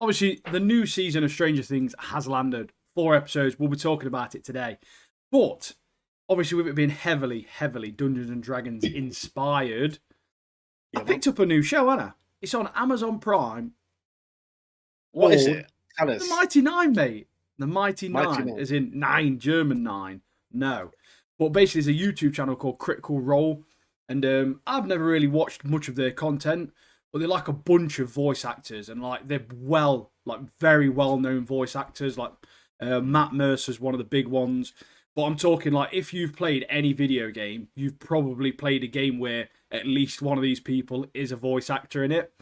obviously, the new season of Stranger Things has landed. 4 episodes. We'll be talking about it today. But obviously, with it being heavily Dungeons and Dragons inspired, I picked up a new show, Anna. It's on Amazon Prime. What is it? Tell The us. Mighty Nine, mate. The Mighty Mighty Nine, Nine. as in 9, German 9. No. But basically, there's a YouTube channel called Critical Role. And I've never really watched much of their content, but they're like a bunch of voice actors. And like they're very well known voice actors. Like Matt Mercer's one of the big ones. But I'm talking like if you've played any video game, you've probably played a game where at least one of these people is a voice actor in it.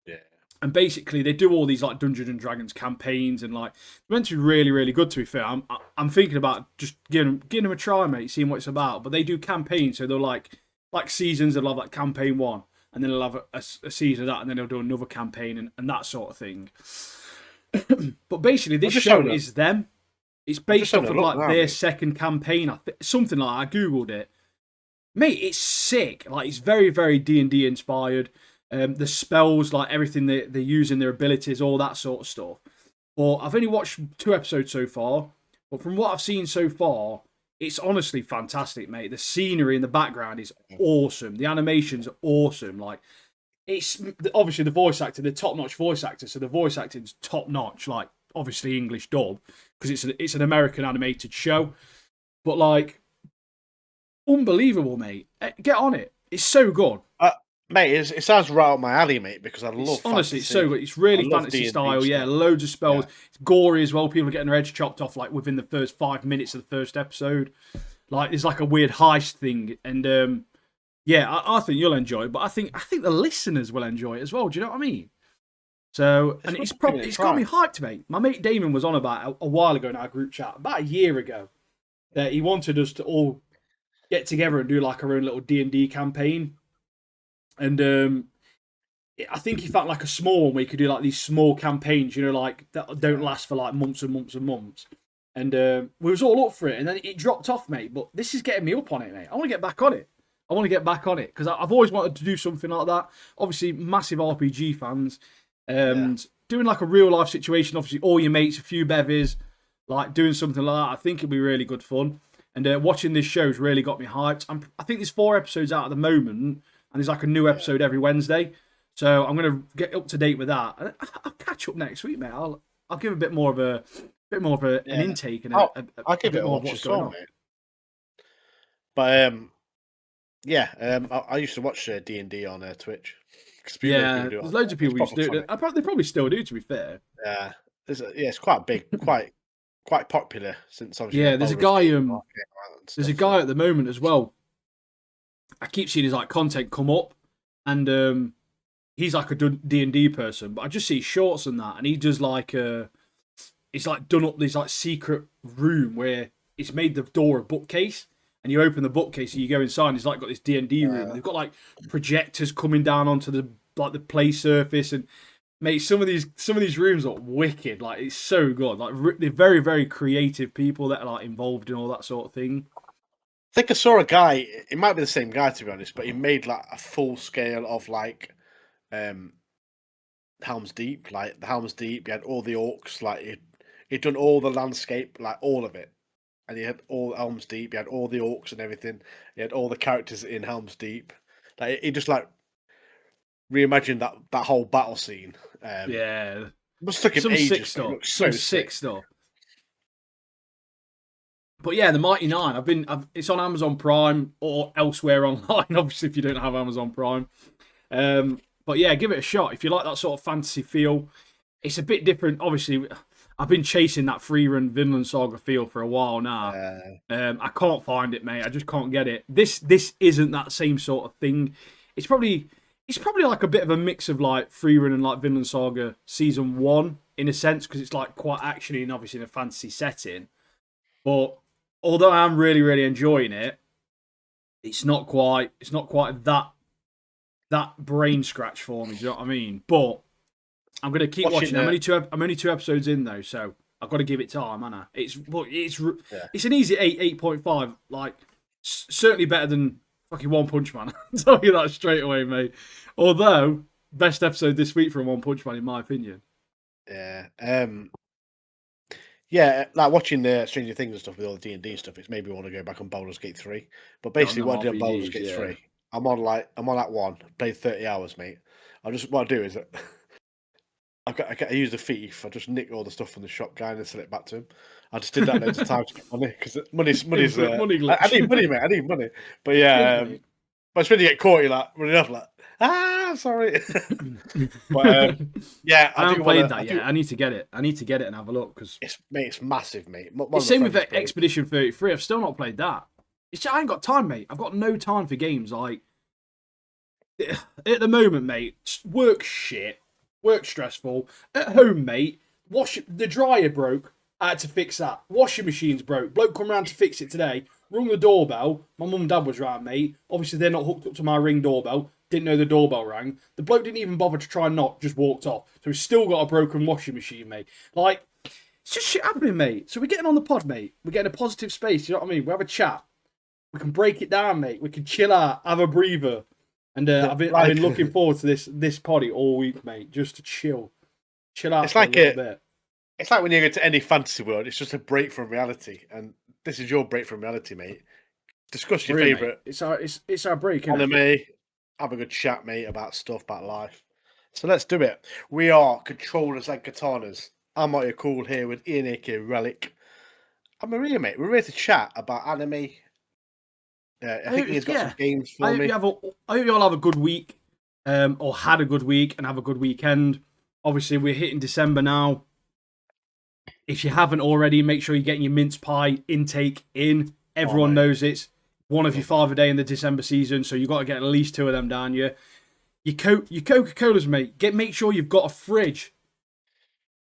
Yeah. And basically, they do all these like Dungeons and Dragons campaigns, and like it's meant to be really good. To be fair, I'm thinking about just giving them a try, mate, seeing what it's about. But they do campaigns, so they'll like seasons. They'll have like campaign 1, and then they'll have a season of that, and then they'll do another campaign and that sort of thing. But basically, this show is them. It's based off of like their second campaign. Something like that. I googled it, mate. It's sick. Like it's very D&D inspired. The spells, like everything they're using, their abilities, all that sort of stuff. But I've only watched 2 episodes so far. But from what I've seen so far, it's honestly fantastic, mate. The scenery in the background is awesome. The animation's awesome. Like, it's obviously the voice actor, the top-notch voice actor. So the voice acting's top-notch. Like, obviously English dub because it's an American animated show. But like, unbelievable, mate. Get on it. It's so good. Mate, it sounds right up my alley, mate, because I love honestly, it's so good. It's really fantasy D&D style, yeah. Loads of spells. Yeah. It's gory as well. People are getting their heads chopped off like within the first 5 minutes of the first episode. Like there's like a weird heist thing, and yeah, I think you'll enjoy it. But I think the listeners will enjoy it as well. Do you know what I mean? So, and it's got me hyped, mate. My mate Damon was on about a while ago in our group chat, about a year ago, that he wanted us to all get together and do like our own little D&D campaign. And I think he felt like a small one where you could do like these small campaigns, you know, like that don't last for like months and months and months. And we was all up for it, and then it dropped off, mate. But this is getting me up on it, mate. I want to get back on it. Because I've always wanted to do something like that. Obviously, massive RPG fans. Doing like a real life situation, obviously, all your mates, a few bevies, like doing something like that. I think it'll be really good fun. And watching this show's really got me hyped. I think there's 4 episodes out at the moment. And there's like a new episode every Wednesday. So I'm going to get up to date with that. And I'll catch up next week, mate. I'll give a bit more of an intake and I'll give it a watch as well, mate. But I used to watch D&D on Twitch. Yeah, there's loads of people used to do it. They probably still do, to be fair. Yeah, it's quite big, quite popular since obviously. Yeah, there's a guy. There's a guy at the moment as well. I keep seeing his like content come up, and he's like a D&D person, but I just see shorts and that, and he does like it's like done up this like secret room where it's made the door a bookcase, and you open the bookcase and you go inside, and it's like got this D&D room. And they've got like projectors coming down onto the play surface, and mate, some of these rooms are wicked. Like it's so good. Like they're very creative people that are like involved in all that sort of thing. I think I saw a guy. It might be the same guy, to be honest, but he made like a full scale of like Helm's Deep. Like the Helm's Deep, he had all the orcs. Like he'd done all the landscape, like all of it, and he had all Helm's Deep. He had all the orcs and everything. He had all the characters in Helm's Deep. Like he just like reimagined that whole battle scene. Yeah, must took him ages. Some sick stuff. But yeah, the Mighty Nine. It's on Amazon Prime or elsewhere online. Obviously, if you don't have Amazon Prime. But yeah, give it a shot if you like that sort of fantasy feel. It's a bit different. Obviously, I've been chasing that free run Vinland Saga feel for a while now. I can't find it, mate. I just can't get it. This isn't that same sort of thing. It's probably like a bit of a mix of like free run and like Vinland Saga season 1 in a sense, because it's like quite actiony and obviously in a fantasy setting. But although I'm really enjoying it, it's not quite that brain scratch for me. Do you know what I mean? But I'm gonna keep watching. I'm only 2 episodes in though, so I've got to give it time, haven't I? It's an easy 8.5. Like certainly better than fucking One Punch Man. I'll tell you that straight away, mate. Although best episode this week from One Punch Man in my opinion. Yeah. Yeah, like watching the Stranger Things and stuff with all the D&D stuff, it's made me want to go back on Baldur's Gate 3. But Get on basically, them what I did on Baldur's RPGs, Gate yeah. 3, I'm on that one, played 30 hours, mate. What I do is I use the thief. I just nick all the stuff from the shop guy and then sell it back to him. I just did that loads of times to get money because money's. Infinite money I glitch. need money, mate. I need money. But Get it, yeah, mate. but it's when you get caught, you're like running off, like sorry. But yeah, I I haven't do want played to. that yet. I need to get it. I need to get it and have a look because It's massive, mate. One the of my same with friends played. Expedition 33. I've still not played that. I ain't got time, mate. I've got no time for games. Like at the moment, mate, work shit, work stressful. At home, mate, the dryer broke. I had to fix that. Washing machine's broke. Bloke come round to fix it today. Rung the doorbell. My mum and dad was round, mate. Obviously, they're not hooked up to my Ring doorbell. Didn't know the doorbell rang. The bloke didn't even bother to try and knock. Just walked off. So he's still got a broken washing machine, mate. Like, it's just shit happening, mate. So we're getting on the pod, mate. We're getting a positive space. You know what I mean? We have a chat. We can break it down, mate. We can chill out, have a breather. And I've been looking forward to this poddy all week, mate. Just to chill out It's for like a little bit. It's like when you go to any fantasy world, it's just a break from reality, and this is your break from reality, mate. Discuss your favourite It's our break, isn't anime. it? Have a good chat, mate, about stuff, about life. So let's do it. We are controllers and katanas. I'm out here cool here with Ian aka Relic. And Maria, mate. We're ready to chat about anime. I think he's got some games for me. I hope you all have a good week, or had a good week and have a good weekend. Obviously, we're hitting December now. If you haven't already, make sure you're getting your mince pie intake in. Everyone knows it's one of your 5 a day in the December season, so you've got to get at least 2 of them down you. Your Coca-Colas, mate. Make sure you've got a fridge.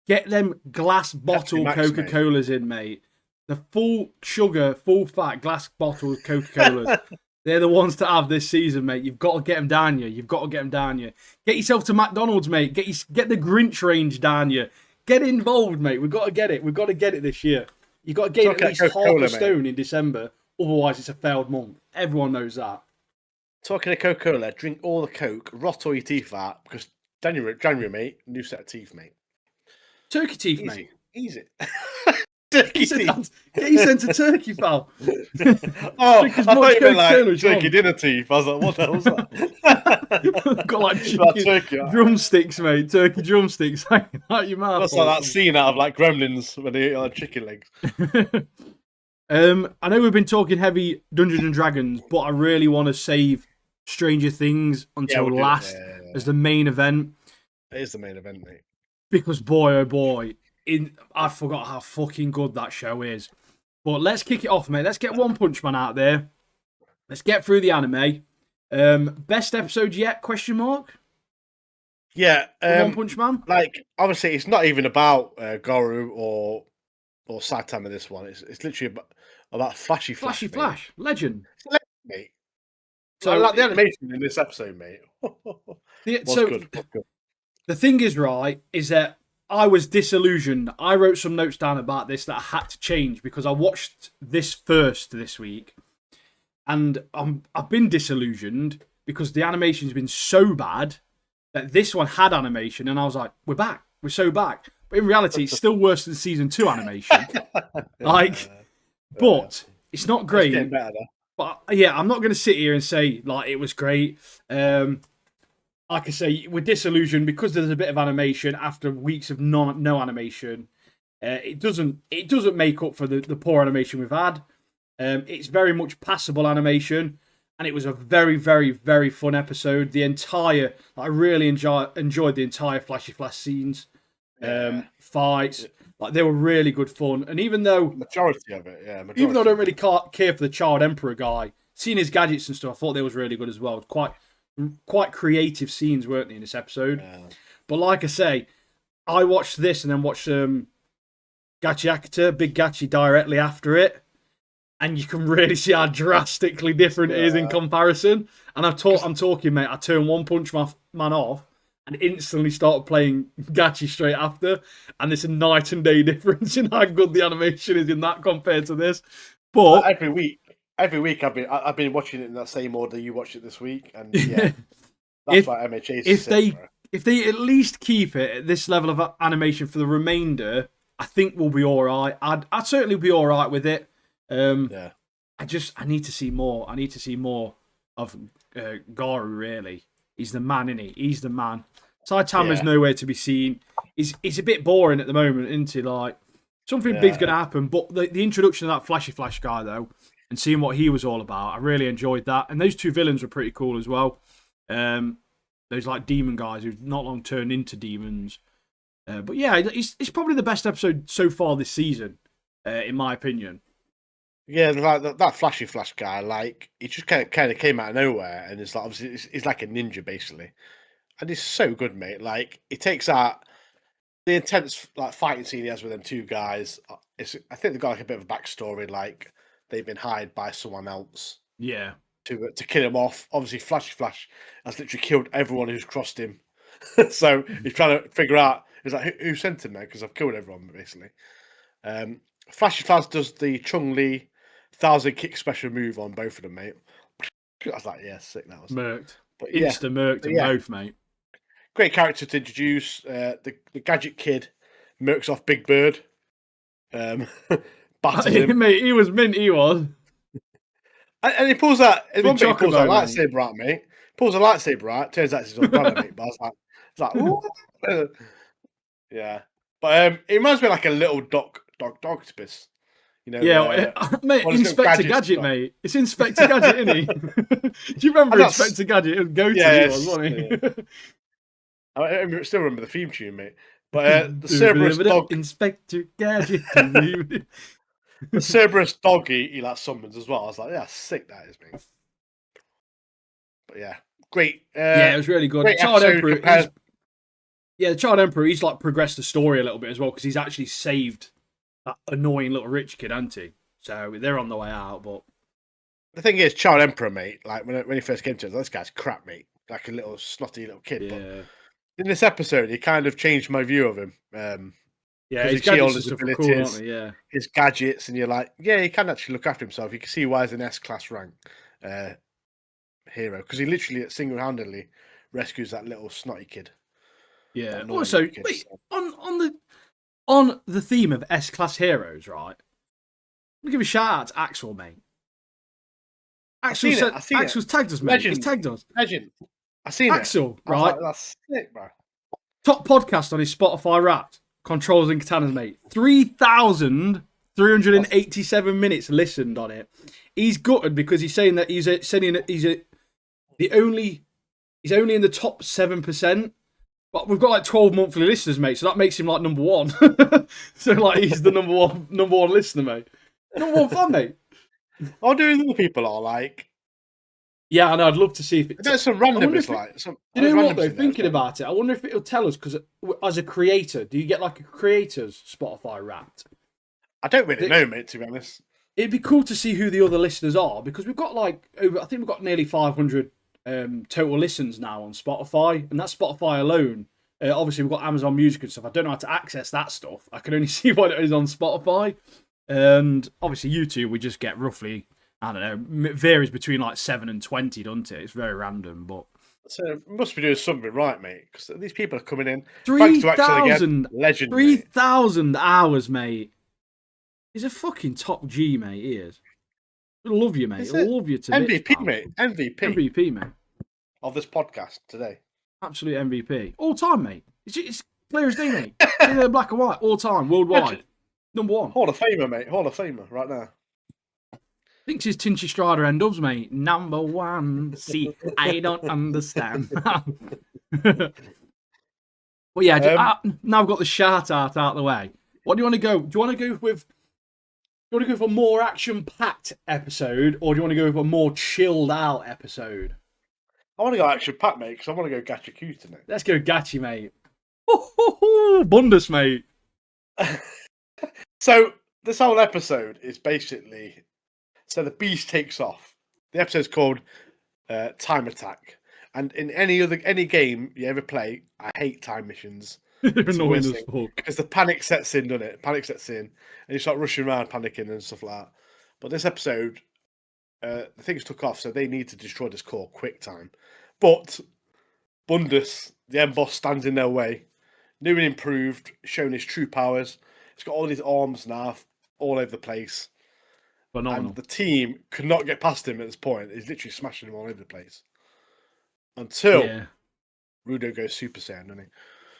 Get them glass bottle Coca-Colas in, mate. The full sugar, full fat glass bottle Coca-Colas. They're the ones to have this season, mate. You've got to get them down you. Get yourself to McDonald's, mate. Get the Grinch range down you. Get involved, mate. We've got to get it. We've got to get it this year. You've got to gain at least half a stone in December. Otherwise, it's a failed month. Everyone knows that. Talking of Coca-Cola, drink all the Coke, rot all your teeth out, because January, mate, new set of teeth, mate. Turkey teeth, mate. Easy. Turkey teeth. Get you sent to turkey, pal. I thought you meant like turkey dinner teeth. I was like, what the hell was that? Got like chicken drumsticks, mate. Turkey drumsticks hanging out your mouth. That's like that scene out of like Gremlins when they eat like chicken legs. I know we've been talking heavy Dungeons and Dragons, but I really want to save Stranger Things until last as the main event. It is the main event, mate. Because boy, oh boy, I forgot how fucking good that show is. But let's kick it off, mate. Let's get One Punch Man out there. Let's get through the anime. Best episode yet? Question mark. Yeah, One Punch Man. Like obviously, it's not even about Goru or Saitama. This one, it's literally about Flashy Flash, mate. Legend. It's legend, mate. So I like the animation in this episode, mate. Good. The thing is, is that I was disillusioned. I wrote some notes down about this that I had to change because I watched this first this week, and I've been disillusioned because the animation's been so bad that this one had animation, and I was like, we're back. We're so back. But in reality, it's still worse than season 2 animation. But it's not great. It's getting better, but yeah, I'm not going to sit here and say like it was great. Like I say, we're disillusioned because there's a bit of animation after weeks of no animation. It doesn't make up for the poor animation we've had. It's very much passable animation, and it was a very, very, very fun episode. I really enjoyed the entire Flashy Flash scenes, fights. Like they were really good fun. And even though majority of it, even though I don't really care for the Child Emperor guy, seeing his gadgets and stuff, I thought they was really good as well. Quite creative scenes, weren't they, in this episode? Yeah. But like I say, I watched this and then watched Gachi Akita, Big Gachi, directly after it, and you can really see how drastically different it is in comparison. And I'm talking, mate. I turned One Punch Man off and instantly started playing Gachi straight after, and there's a night and day difference in how good the animation is in that compared to this. But every week I've been watching it in that same order you watched it this week, and yeah, that's why MHA. if they at least keep it at this level of animation for the remainder, I think we'll be all right. I'd certainly be all right with it. Yeah. I need to see more. I need to see more of Garu, really. He's the man, isn't he? He's the man. Saitama's nowhere to be seen. He's a bit boring at the moment, isn't he? Like, something big's going to happen. But the introduction of that Flashy Flash guy, though, and seeing what he was all about, I really enjoyed that. And those two villains were pretty cool as well. Those, like, demon guys who've not long turned into demons. But yeah, it's probably the best episode so far this season, in my opinion. Yeah, like that Flashy Flash guy, like, he just kind of came out of nowhere, and it's like, obviously he's like a ninja basically, and he's so good, mate. Like, he takes out the intense like fighting scene he has with them two guys. I think they've got like a bit of a backstory, like they've been hired by someone else. Yeah. To kill him off. Obviously, Flashy Flash has literally killed everyone who's crossed him, so he's trying to figure out. He's like, who sent him there? Because I've killed everyone basically. Flashy Flash does the Chung-Li 1,000 kick special move on both of them, mate. I was like, yeah, sick. That was murked. But Insta-murked them both, mate. Great character to introduce. The Gadget Kid murks off Big Bird. Batters him. Mate, he was mint, he was. And he pulls that. He pulls a lightsaber out, mate. Pulls a lightsaber out. Turns out it's his umbrella, mate. But I was like, yeah. But it reminds me of like a little Doctopus. You know, mate, Inspector Gadget, mate. It's Inspector Gadget, isn't he? Do you remember Inspector Gadget? It was go-to, wasn't he? I still remember the theme tune, mate. But the Cerberus dog, Inspector Gadget. the Cerberus dog he like summons as well. I was like, yeah, sick that is, mate. But yeah, great. Yeah, it was really good. The Child Emperor. The Child Emperor. He's like progressed the story a little bit as well because he's actually saved that annoying little rich kid, hasn't he? So they're on the way out. But the thing is, Child Emperor, mate. Like when he first came to us, this guy's crap, mate. Like a little snotty little kid. Yeah. But in this episode, he kind of changed my view of him. His gadgets and stuff are cool, aren't they? Yeah. His gadgets, and you're like, yeah, he can actually look after himself. You can see why he's an S-class rank hero because he literally single-handedly rescues that little snotty kid. Yeah. Also, wait, on the theme of S-class heroes, right? I'm gonna give a shout out to Axel, mate. Axel's tagged us, mate. Legend. He's tagged us. Legend. I seen Axel, right? Like, that's sick, bro. Top podcast on his Spotify Wrapped. Controls and Katanas, mate. 3,387 minutes listened on it. He's gutted because he's saying that he's only in the top 7%. But we've got like 12 monthly listeners, mate. So that makes him like number one. So like he's the number one listener, mate. Number one fan, mate. I'll do other people are like. Yeah, I know. I'd love to see if there's some randomness like. You know what though? Thinking about it, I wonder if it'll tell us because as a creator, do you get like a creator's Spotify Wrapped? I don't really know, mate. To be honest, it'd be cool to see who the other listeners are because we've got like over. I think we've got nearly 500 total listens now on Spotify, and that's Spotify alone. Obviously, we've got Amazon Music and stuff. I don't know how to access that stuff. I can only see what it is on Spotify, and obviously YouTube. We just get roughly. I don't know. It varies between like 7 and 20, doesn't it? It's very random, but so we must be doing something right, mate. Because these people are coming in. 3,000 legend. 3,000 hours, mate. He's a fucking top G, mate. He is. I love you, mate. I love you to MVP, bits, mate. MVP, mate. Of this podcast today. Absolute MVP. All time, mate. It's clear as day, mate. In there, black and white. All time, worldwide. Legend. Number one. Hall of Famer, mate. Hall of Famer right now. Thinks he's Tinchy Strada and Dubs, mate. Number one. See, I don't understand. But yeah, now I've got the shout out of the way. What do you want to go? Do you want to go with? Do you want to go for a more action-packed episode, or do you want to go with a more chilled-out episode? I want to go action-packed, mate, because I want to go Gacha Q tonight. Let's go Gachi, mate. Bundus, mate. So this whole episode is basically. So the beast takes off. The episode's called Time Attack. And in any game you ever play, I hate time missions. They're annoying as fuck. Because the panic sets in, doesn't it? Panic sets in, and you start rushing around, panicking and stuff like that. But this episode, the things took off, so they need to destroy this core quick time. But Bundus, the end boss stands in their way. New and improved, showing his true powers. He's got all these arms now, all over the place. Phenomenal. And the team could not get past him at this point. He's literally smashing him all over the place. Until Rudo goes Super Saiyan, doesn't he?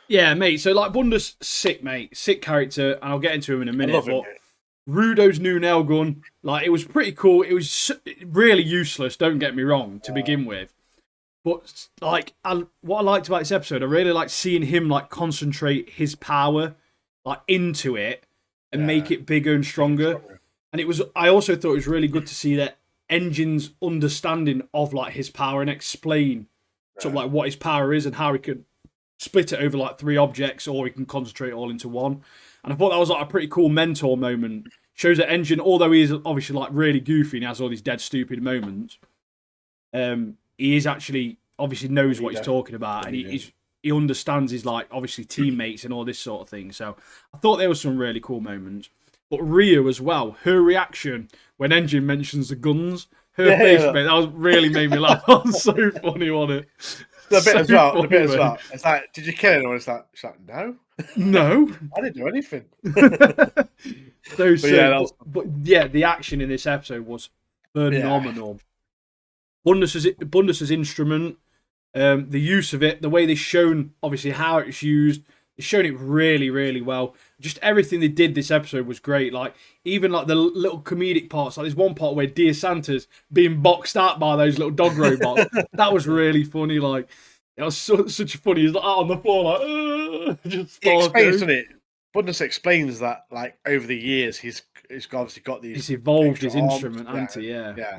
Yeah, mate. So, like, Bunda's sick, mate. Sick character, and I'll get into him in a minute. I love him, but Rudo's new nail gun, like, it was pretty cool. It was really useless, don't get me wrong, to begin with. But, like, what I liked about this episode, I really liked seeing him, like, concentrate his power, like, into it and make it bigger and stronger. And I also thought it was really good to see that Engine's understanding of, like, his power and explain sort of, like, what his power is and how he could split it over, like, 3 objects, or he can concentrate it all into one. And I thought that was, like, a pretty cool mentor moment. Shows that Engine, although he is obviously, like, really goofy and he has all these dead stupid moments, he is actually obviously knows what he's talking about, and he understands his, like, obviously teammates and all this sort of thing. So I thought there was some really cool moments. But Rhea as well, her reaction when Engine mentions the guns, her face, mate, that really made me laugh. That was so funny, wasn't it? The bit as well. It's like, did you kill anyone? It's like, no. No. I didn't do anything. But the action in this episode was phenomenal. Bundus's instrument, the use of it, the way they've shown, obviously, how it's used, they've shown it really, really well. Just everything they did this episode was great. Like, even like the little comedic parts, like there's one part where Dear Santa's being boxed out by those little dog robots. That was really funny. Like, it was such a funny. He's like out on the floor, like, just he explains, doesn't it? Bundus explains that, like, over the years, he's obviously got these. He's evolved his instrument, hasn't he? Yeah.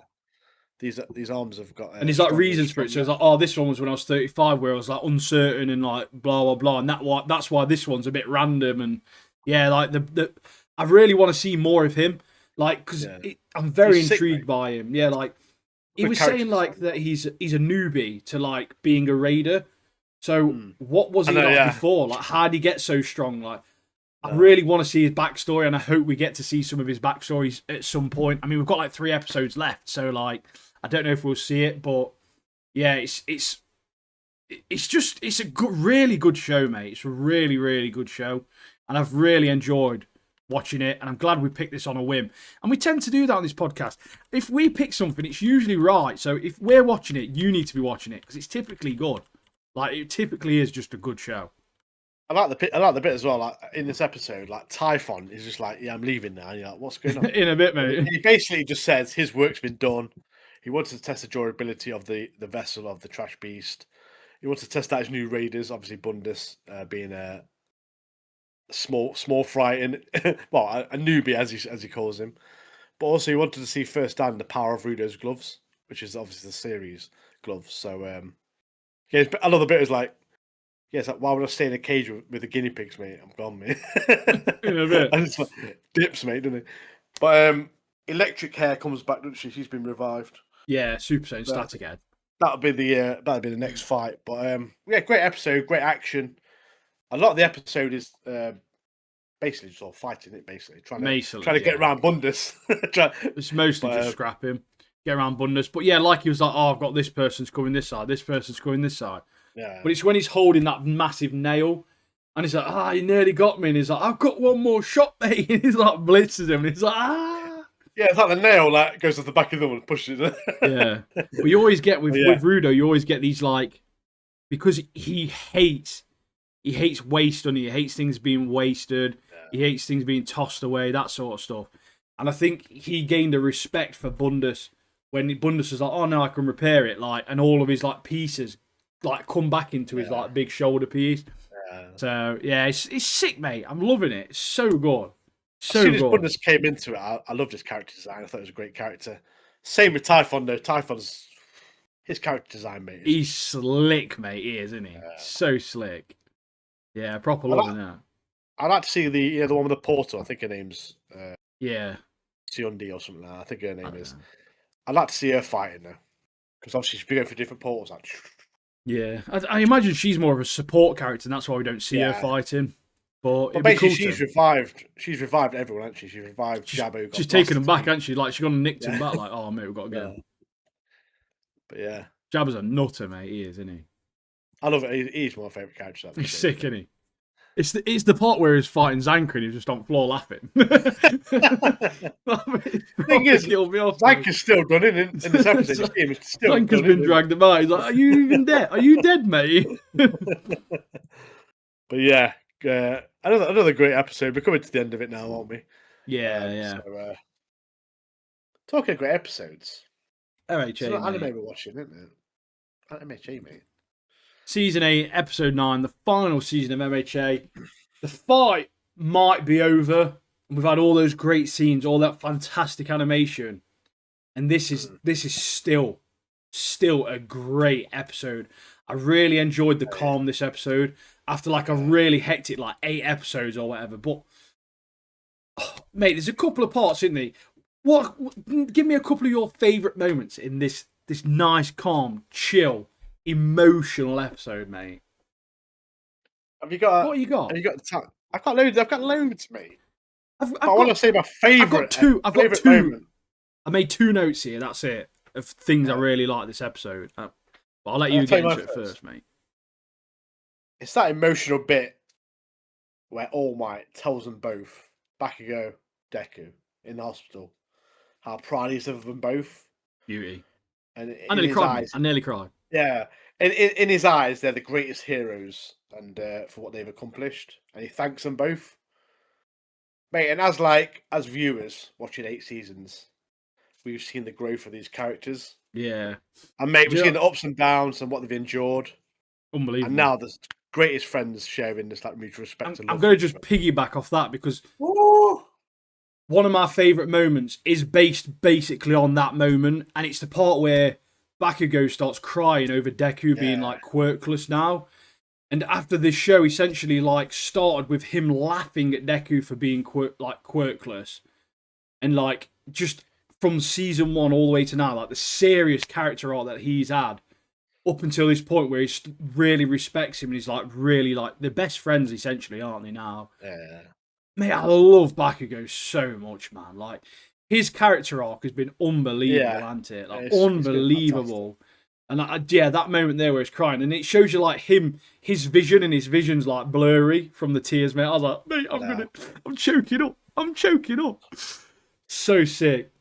These arms have got. And he's like reasons for it. So it's like, oh, this one was when I was 35, where I was like uncertain and like blah blah blah, and that's why this one's a bit random. And yeah, like I really want to see more of him, like, because I'm very intrigued by him. Yeah, like he was saying like that he's a newbie to like being a raider. So what was he like before? Like, how did he get so strong? Like, I really want to see his backstory, and I hope we get to see some of his backstories at some point. I mean, we've got like 3 episodes left, so like, I don't know if we'll see it, but yeah, it's a really good show, mate. It's a really, really good show, and I've really enjoyed watching it, and I'm glad we picked this on a whim. And we tend to do that on this podcast. If we pick something, it's usually right. So if we're watching it, you need to be watching it, because it's typically good. Like, it typically is just a good show. I like the bit as well. Like, in this episode, like, Typhon is just like, yeah, I'm leaving now. And you're like, what's going on? In a bit, mate. He basically just says his work's been done. He wanted to test the durability of the vessel of the Trash Beast. He wanted to test out his new raiders, obviously Bundus being a small fry in, well, a newbie as he calls him. But also he wanted to see firsthand the power of Rudo's gloves, which is obviously the series gloves. So I love the bit is like, yes, like, why would I stay in a cage with the guinea pigs, mate? I'm gone, mate. In a bit. And it's like, dips, mate, doesn't it? But Electric Hair comes back, doesn't she? She's been revived. Yeah, Super Saiyan Static Head. That'll be the next fight. But yeah, great episode, great action. A lot of the episode is basically just all fighting it, basically trying to get around Bundus. It's mostly just scrap him, get around Bundus. But yeah, like he was like, oh, I've got this person's coming this side, this person's coming this side. Yeah. But it's when he's holding that massive nail, and he's like, you nearly got me. And he's like, I've got one more shot, mate. And he's like, blitzes him. And he's like, Yeah, it's like the nail that goes to the back of the one and pushes it. Yeah. But you always get, with Rudo, you always get these, like, because he hates waste, doesn't he? He hates things being wasted. Yeah. He hates things being tossed away, that sort of stuff. And I think he gained a respect for Bundus when Bundus was like, oh, no, I can repair it. Like, and all of his, like, pieces, like, come back into his, like, big shoulder piece. Yeah. So, yeah, it's sick, mate. I'm loving it. It's so good. So as soon as Bundus came into it, I loved his character design. I thought it was a great character. Same with Typhon, though. Typhon's his character design, mate. He's slick, mate. He is, isn't he? Yeah. So slick. Yeah, proper loving that. I'd like to see the one with the portal. I think her name's Siondi or something like that. I think her name is. I'd like to see her fighting now, because obviously she's been going for different portals. Like, yeah, I imagine she's more of a support character, and that's why we don't see her fighting. But basically, she's revived. She's revived everyone, hasn't she? She's revived Jabu. She's taken them back, hasn't she? Like, she's gone and nicked him back. Like, oh mate, we've got to go. But yeah, Jabba's a nutter, mate. He is, isn't he? I love it. He's my favourite character. He's sick, isn't he? It's the part where he's fighting Zanka and he's just on the floor laughing. Thing is, killed me off. Zanka's still running in this episode. Zanka's been dragged about. He's like, "Are you even dead? Are you dead, mate?" But yeah, another great episode. We're coming to the end of it now, aren't we? Yeah. So, talking of great episodes. MHA, it's not anime we're watching, isn't it? MHA, mate. Season 8, Episode 9, the final season of MHA. The fight might be over. We've had all those great scenes, all that fantastic animation. And this is still a great episode. I really enjoyed the calm this episode. After like a really hectic 8 episodes or whatever. But, mate, there's a couple of parts, isn't there? Give me a couple of your favourite moments in this nice, calm, chill, emotional episode, mate. What have you got? Have you got the time? I've got loads, mate. I want to say my favourite. I've got two. Moment. I made 2 notes here. That's it of things I really like this episode. But I'll let you get into it first, mate. It's that emotional bit where All Might tells them both, Bakugo, Deku, in the hospital, how proud he is of them both. Beauty. And I nearly cried. Yeah. In his eyes, they're the greatest heroes and for what they've accomplished. And he thanks them both. Mate, and as viewers watching 8 seasons, we've seen the growth of these characters. Yeah. And mate, we've seen the ups and downs and what they've endured. Unbelievable. And now the greatest friends sharing this mutual respect. I'm going to just piggyback off that because one of my favourite moments is based basically on that moment. And it's the part where Bakugo starts crying over Deku being quirkless now. And after this show, essentially started with him laughing at Deku for being quirkless. And just from season 1 all the way to now, the serious character arc that he's had up until this point where he really respects him and he's really they're best friends essentially, aren't they now? Yeah. Mate, I love Bakugo so much, man. His character arc has been unbelievable, hasn't it? Unbelievable. And that moment there where he's crying, and it shows you his vision, and his vision's blurry from the tears, mate. I was like, mate, I'm choking up. So sick.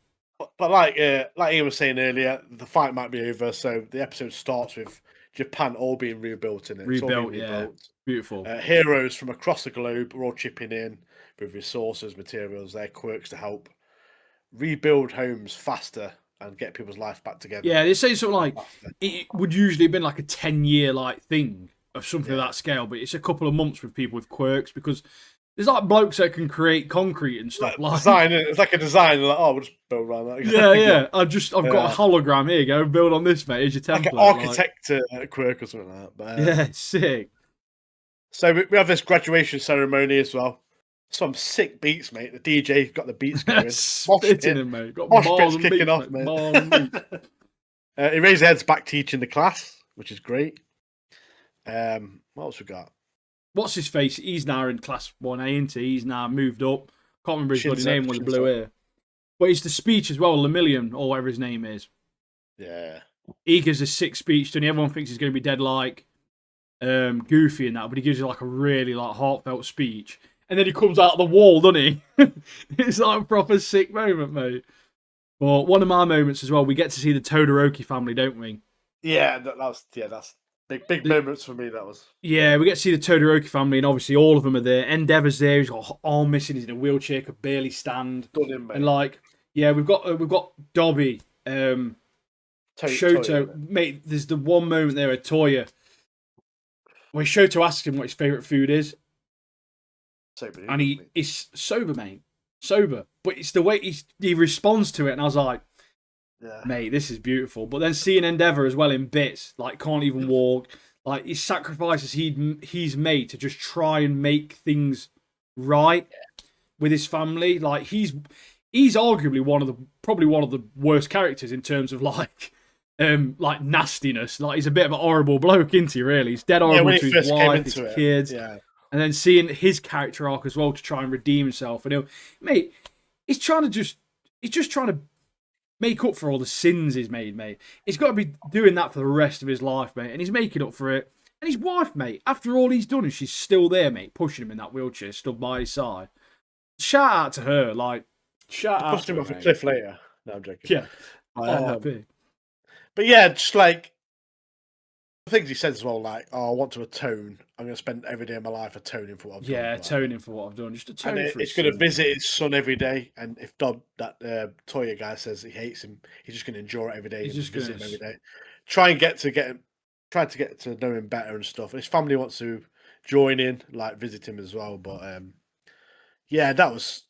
But like Ian was saying earlier, the fight might be over, so the episode starts with Japan all being rebuilt in it. Rebuilt. Beautiful. Heroes from across the globe are all chipping in with resources, materials, their quirks to help rebuild homes faster and get people's life back together. Yeah, they say something it would usually have been a 10-year thing of something of that scale, but it's a couple of months with people with quirks because there's blokes that can create concrete and stuff design. It's like a design. We'll just build around that. Yeah. I've got a hologram here. Go build on this, mate. Here's your template. Like an architect quirk or something like that. But, yeah, sick. So we have this graduation ceremony as well. Some sick beats, mate. The DJ got the beats going. Spitting him, mate. Got bars kicking off, mate. He raised heads back teaching the class, which is great. What else we got? What's his face? He's now in class 1A, isn't he? He's now moved up. Can't remember his bloody name with the blue hair. But it's the speech as well, Lemillion, or whatever his name is. Yeah. He gives a sick speech to him. Everyone thinks he's going to be dead Goofy and that, but he gives you a really heartfelt speech. And then he comes out of the wall, doesn't he? It's a proper sick moment, mate. But one of my moments as well, we get to see the Todoroki family, don't we? Yeah, that's big moments for me. That was. Yeah, we get to see the Todoroki family, and obviously all of them are there. Endeavor's there; he's got arm missing, he's in a wheelchair, could barely stand. Done him, mate. And we've got Dobby, Shoto, Toya. mate. There's the one moment there at Toya where Shoto asks him what his favourite food is. Sober, and he's sober, mate. Sober. But it's the way he responds to it, and I was like, mate, this is beautiful. But then seeing Endeavor as well in bits, can't even walk, his sacrifices he's made to just try and make things right with his family. He's arguably probably one of the worst characters in terms of nastiness. He's a bit of a horrible bloke, isn't he, really? He's dead horrible to his wife, his kids. Yeah. And then seeing his character arc as well to try and redeem himself. And he's just trying to make up for all the sins he's made, mate. He's got to be doing that for the rest of his life, mate. And he's making up for it. And his wife, mate, after all he's done, and she's still there, mate, pushing him in that wheelchair, stood by his side. Shout out to her, like, shout They out pushed to him her, off a mate. cliff later. No, I'm joking. Yeah. Oh, Um, big. but yeah, just like the things he says as well, like, "Oh, I want to atone. I'm going to spend every day of my life atoning for what I've done." Yeah, Like, atoning for what I've done. Just and atoning for his it's going to sins, visit man. his son every day. And if that Toya guy says he hates him, he's just going to endure it every day He's and just visit gonna. him every day. Try and get to know him better and stuff. And his family wants to join in, like visit him as well. But yeah, that was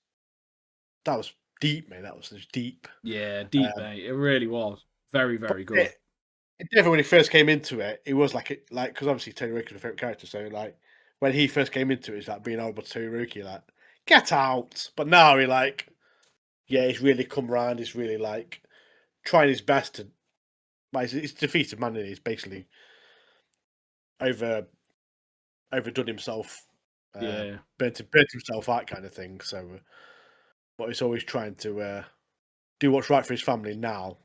deep, mate. That was just deep. Yeah, deep, mate. It really was. Very, very good. Definitely when he first came into it, it was like because obviously Todoroki is my favorite character. So like when he first came into it, it's like being horrible to Todoroki, like get out. But now he's really come round. He's really like trying his best to. Like, he's defeated man. And he's basically overdone himself, Yeah. burnt himself out, kind of thing. So, but he's always trying to do what's right for his family now.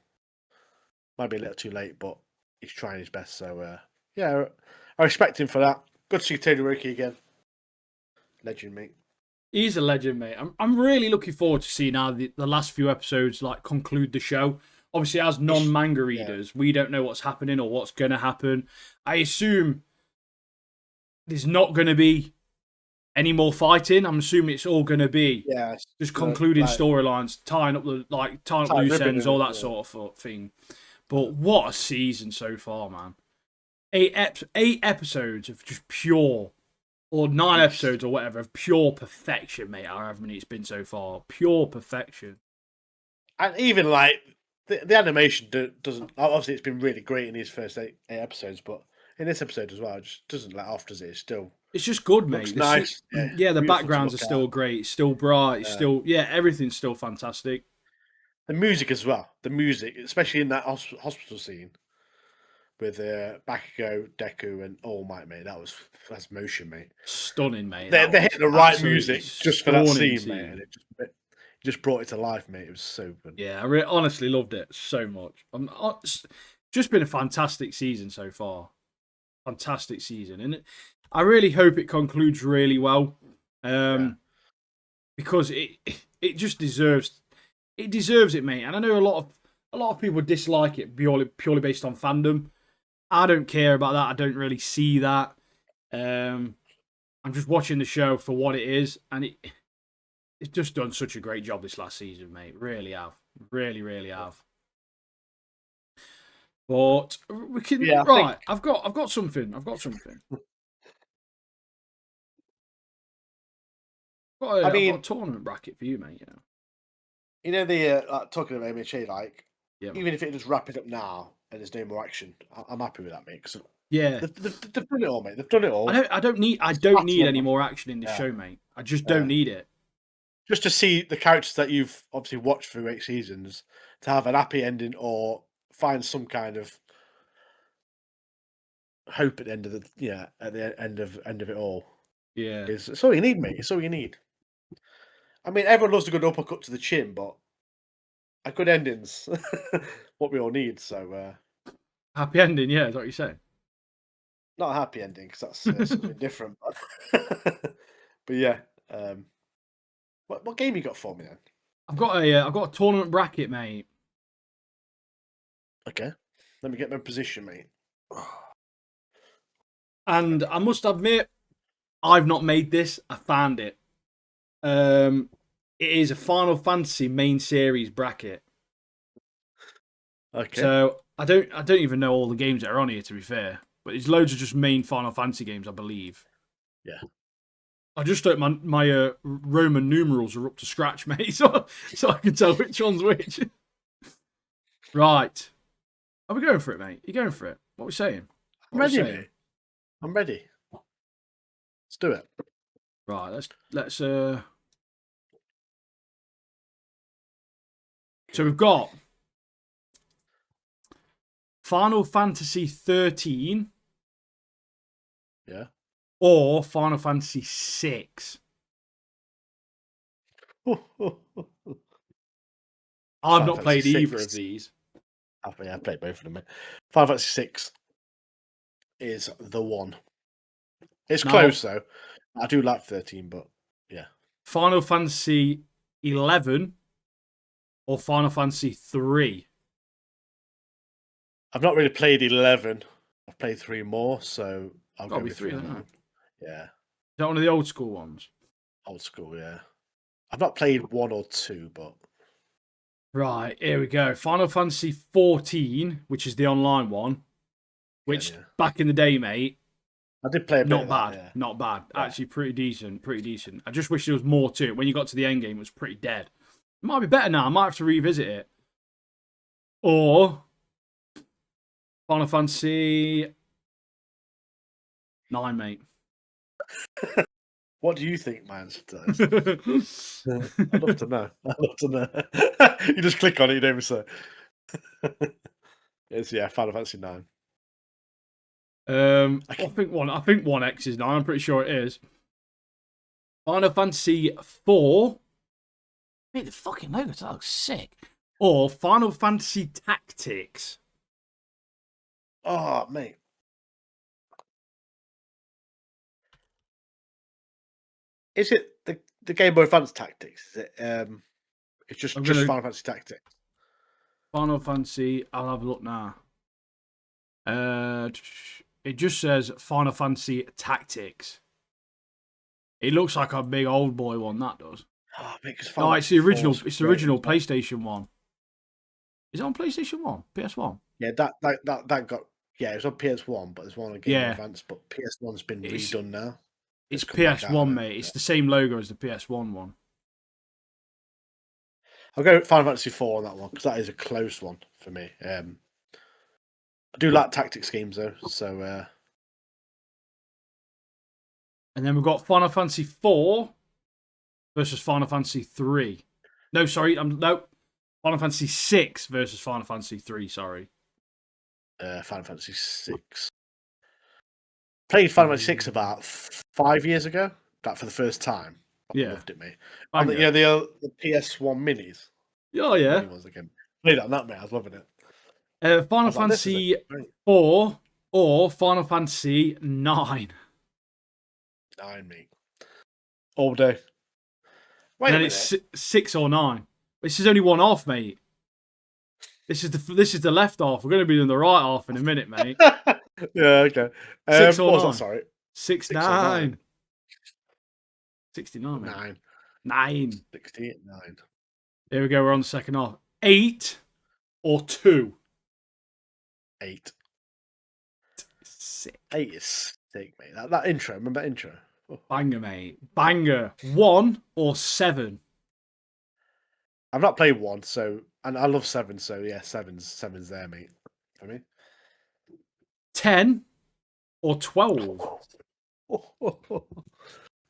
Might be a little too late, but he's trying his best. So, yeah, I respect him for that. Good to see Todoroki again. Legend, mate. He's a legend, mate. I'm really looking forward to seeing how the last few episodes like conclude the show. Obviously, as non-manga readers, we don't know what's happening or what's going to happen. I assume there's not going to be any more fighting. I'm assuming it's all going to be just concluding storylines, tying up loose ends, all that sort of thing. But what a season so far, man! Eight episodes of just pure, or 9 episodes or whatever, of pure perfection, mate. However many it's been so far, pure perfection. And even like the animation doesn't. Obviously, it's been really great in these first eight episodes, but in this episode as well, it just doesn't let off, does it? It's just good, mate. Looks nice. Yeah, the backgrounds are still great. It's still bright. It's still everything's still fantastic. The music as well. The music, especially in that hospital scene with Bakugo, Deku, and All Might, mate. That's motion, mate. Stunning, mate. They hit the right music just for that scene, mate, and it just brought it to life, mate. It was so good. Yeah, I honestly loved it so much. It's just been a fantastic season so far. Fantastic season, and I really hope it concludes really well, because it just deserves it, mate. And I know a lot of people dislike it purely based on fandom. I don't care about that. I don't really see that. I'm just watching the show for what it is, and it's just done such a great job this last season, mate. Really have, really have. But we can I've got something. I've got a tournament bracket for you, mate. You know the talking about MHA, like Yeah, even if it just wrap it up now and there's no more action, I'm happy with that, mate. Cause yeah, they've done it all, mate. They've done it all. I don't need any more action in this show, mate. I just don't need it. Just to see the characters that you've obviously watched through 8 seasons to have an happy ending or find some kind of hope at the end of end of it all. Yeah, It's all you need, mate. It's all you need. I mean, everyone loves a good uppercut to the chin, but a good ending's what we all need. So happy ending. Yeah, is what you're saying. not a happy ending because that's something different. But yeah, what game you got for me then? I've got a tournament bracket, mate. Okay, let me get my position, mate. And I must admit, I've not made this. I found it. It is a Final Fantasy main series bracket. Okay. So I don't even know all the games that are on here, to be fair. But there's loads of just main Final Fantasy games, I believe. Yeah. I just hope my Roman numerals are up to scratch, mate, so I can tell which one's which. Right. Are we going for it, mate? Are you going for it? What are we saying? I'm ready, mate. I'm ready. Let's do it. Right, let's So we've got Final Fantasy 13. Yeah. Or Final Fantasy 6. I've not played either of these. I've played both of them, mate. Final Fantasy 6. is the one. It's Now, close though. I do like 13, but yeah. Final Fantasy 11 or Final Fantasy 3? I've not really played 11. I've played 3 more, so I'll Gotta go be with 3, 3 on that isn't it? one. Yeah, Is that one of the old school ones? old school. Yeah, I've not played 1 or 2, but Right, here we go. Final Fantasy 14, which is the online one, which yeah. back in the day, mate, I did play a bit not of bad. that. Yeah, Not bad. yeah. Actually, pretty decent. Pretty decent. I just wish there was more to it. When you got to the end game, it was pretty dead. It might be better now. I might have to revisit it. Or Final Fantasy 9, mate. What do you think my answer to that is? I'd love to know. I'd love to know. You just click on it, you don't even say. It's Final Fantasy 9. I think 1X is 9. I'm pretty sure it is. Final Fantasy 4. Mate, the fucking logo that looks sick. Or Final Fantasy Tactics. Oh, mate. Is it the Game Boy Advance Tactics? Is it it's just Final Fantasy Tactics? Final Fantasy, I'll have a look now. It just says Final Fantasy Tactics. It looks like a big old boy one, that does. Oh, mate, No, it's the original. It's the original PlayStation one. Is it on PlayStation 1? PS1? Yeah, that got it was on PS1, but there's one on Game Boy Advance, but PS1's been redone now. It's PS1, mate. It's the same logo as the PS1 one. I'll go Final Fantasy 4 on that one because that is a close one for me. I do like tactics games though, so. And then we've got Final Fantasy 4 versus Final Fantasy 3. No, sorry, no. Final Fantasy 6 versus Final Fantasy 3. Sorry. Final Fantasy 6. Played Final Fantasy 6 about 5 years ago. That for the first time. I loved it, mate. And the PS1 minis. Oh yeah. Mini ones again. Played on that, mate. I was loving it. Final Fantasy 4 or Final Fantasy 9. 9, mate. All day. Wait a minute. It's 6 or 9. This is only one off, mate. This is the left half. We're going to be doing the right half in a minute, mate. Yeah, okay. 6 or 9. That, sorry. 6, 9. 69, mate. 9. 9. 69. Here we go. We're on the second half. 8 or 2. 8. Sick. 8 is sick, mate. That intro. Remember that intro? Oh. Banger, mate. Banger. 1 or 7. I've not played 1, and I love 7, so yeah, 7's there, mate. For me. 10 or 12.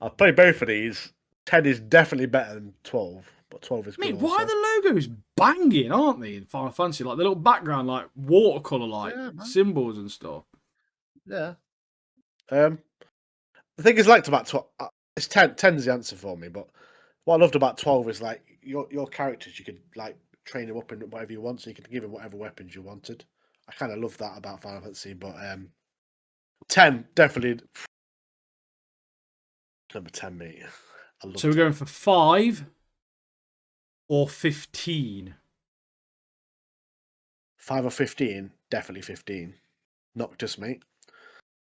I'll play both of these. 10 is definitely better than 12, but 12 is good. Mate, why are the logos banging, aren't they, in Final Fantasy? Like the little background, like watercolour, symbols and stuff. Yeah. The thing is, liked about 12, it's 10. 10's the answer for me, but what I loved about 12 is like your characters, you could like train them up in whatever you want, so you could give them whatever weapons you wanted. I kind of love that about Final Fantasy, but 10 definitely number 10, mate. So we're going for 5 or 15. 5 or 15, definitely 15. Noctis, mate.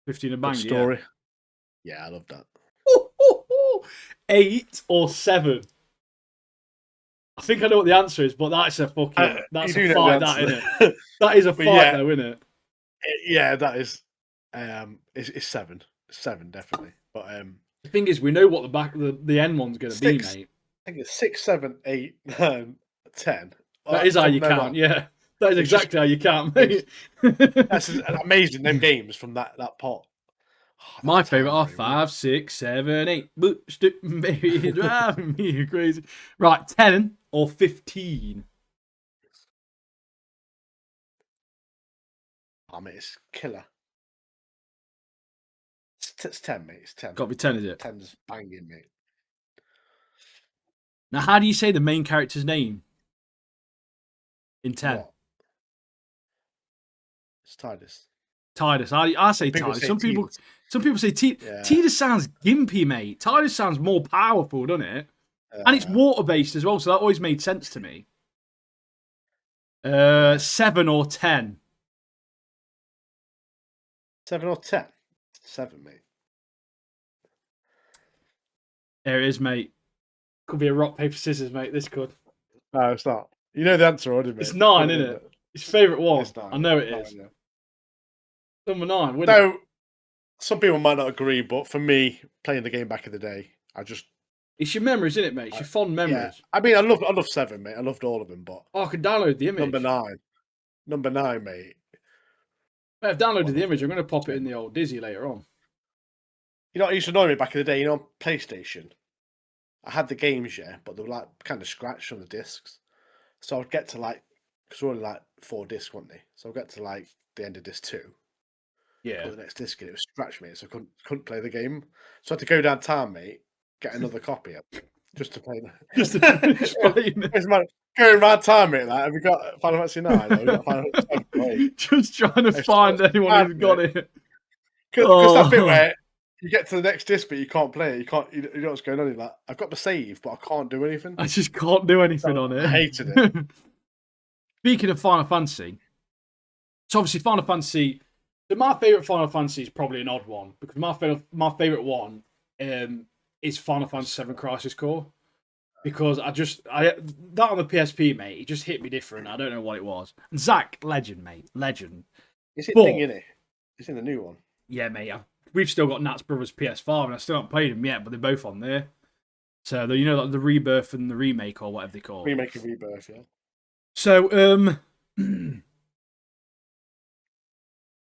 15 a bang, story. Yeah, I love that. 8 or 7. I think I know what the answer is, but that's a fucking that's a fight, that isn't it? That is a fight, though, isn't it? Yeah, that is. It's 7. 7 definitely. But the thing is, we know what the end one's going to be, mate. I think it's 6, 7, 8, 9, 10. That is how you count. Yeah, that is exactly how you count, mate. That's amazing. Them games from that pot. Oh, my favourite are 5, 6, 7, 8. Baby, driving me crazy. Right, 10 or 15. Oh, mate, it's killer. It's 10, mate. It's 10. Got to be 10, is it? 10's banging, mate. Now, how do you say the main character's name in 10? What? It's Tidus. Tidus. I say Tidus. Some people say Tidus sounds gimpy, mate. Tidus sounds more powerful, doesn't it? And it's water based as well, so that always made sense to me. 7 or 10. 7 or 10? 7, mate. There it is, mate. Could be a rock, paper, scissors, mate. This could. No, it's not. You know the answer already, mate. It's 9, isn't it? It's favourite one. It's 9, I know it is. 9, yeah. Number 9, wouldn't No, it? some people might not agree, but for me, playing the game back in the day, it's your memories, isn't it, mate? It's your fond memories. Yeah. I mean, I love 7, mate. I loved all of them, but I can download the image. Number 9, mate. I've downloaded the image. I'm going to pop it in the old Dizzy later on. You know, it used to annoy me back in the day. On PlayStation, I had the games, but they were like kind of scratched on the discs. So I'd get to because we're only 4 discs, weren't they? So I'd get to the end of disc 2. Yeah. Put the next disc in, it was scratched, mate. So I couldn't play the game. So I had to go down town, mate, get another copy up just to play. Just to finish playing it. Going around town, mate. Have we got Final Fantasy 9? Have we got Final Fantasy 7? Just trying to find anyone who's got it. Because that bit where you get to the next disc, but you can't play it. You know what's going on. You're like, I've got the save, but I can't do anything. I just can't do anything on it. I hated it. Speaking of Final Fantasy, so obviously Final Fantasy. So my favourite Final Fantasy is probably an odd one because my favourite one is Final Fantasy VII Crisis Core. Because that on the PSP, mate, it just hit me different. I don't know what it was. And Zach, legend, mate, legend. Is it thing in it? It's in the new one. Yeah, mate. We've still got Nat's Brothers PS5, and I still haven't played them yet, but they're both on there. So like the Rebirth and the remake or whatever they call it. Remake and Rebirth, yeah. So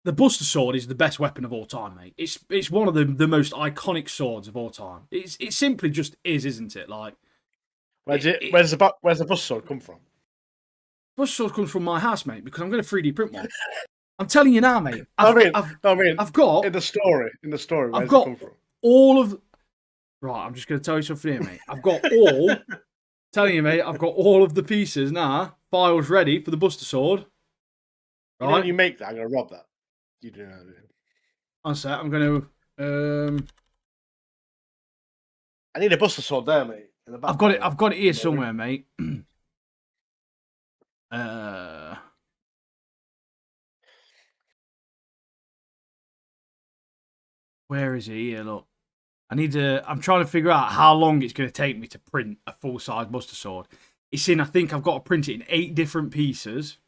the Buster Sword is the best weapon of all time, mate. It's one of the most iconic swords of all time. It simply just is, isn't it? Like. Where's the Buster Sword come from? Buster Sword comes from my house, mate, because I'm going to 3D print one. I'm telling you now, mate. I've got in the story. I've got it come from? all of. Right, I'm just going to tell you something here, mate. I've got all. Telling you, mate. I've got all of the pieces now. Files ready for the Buster Sword. Right, when you make that, I'm going to rob that. You do know. One sec. I'm going to. I need a Buster Sword there, mate. I've got it here somewhere, mate. Where is it? Here, look. I'm trying to figure out how long it's going to take me to print a full-size Buster Sword. It's in, I think I've got to print it in 8 different pieces.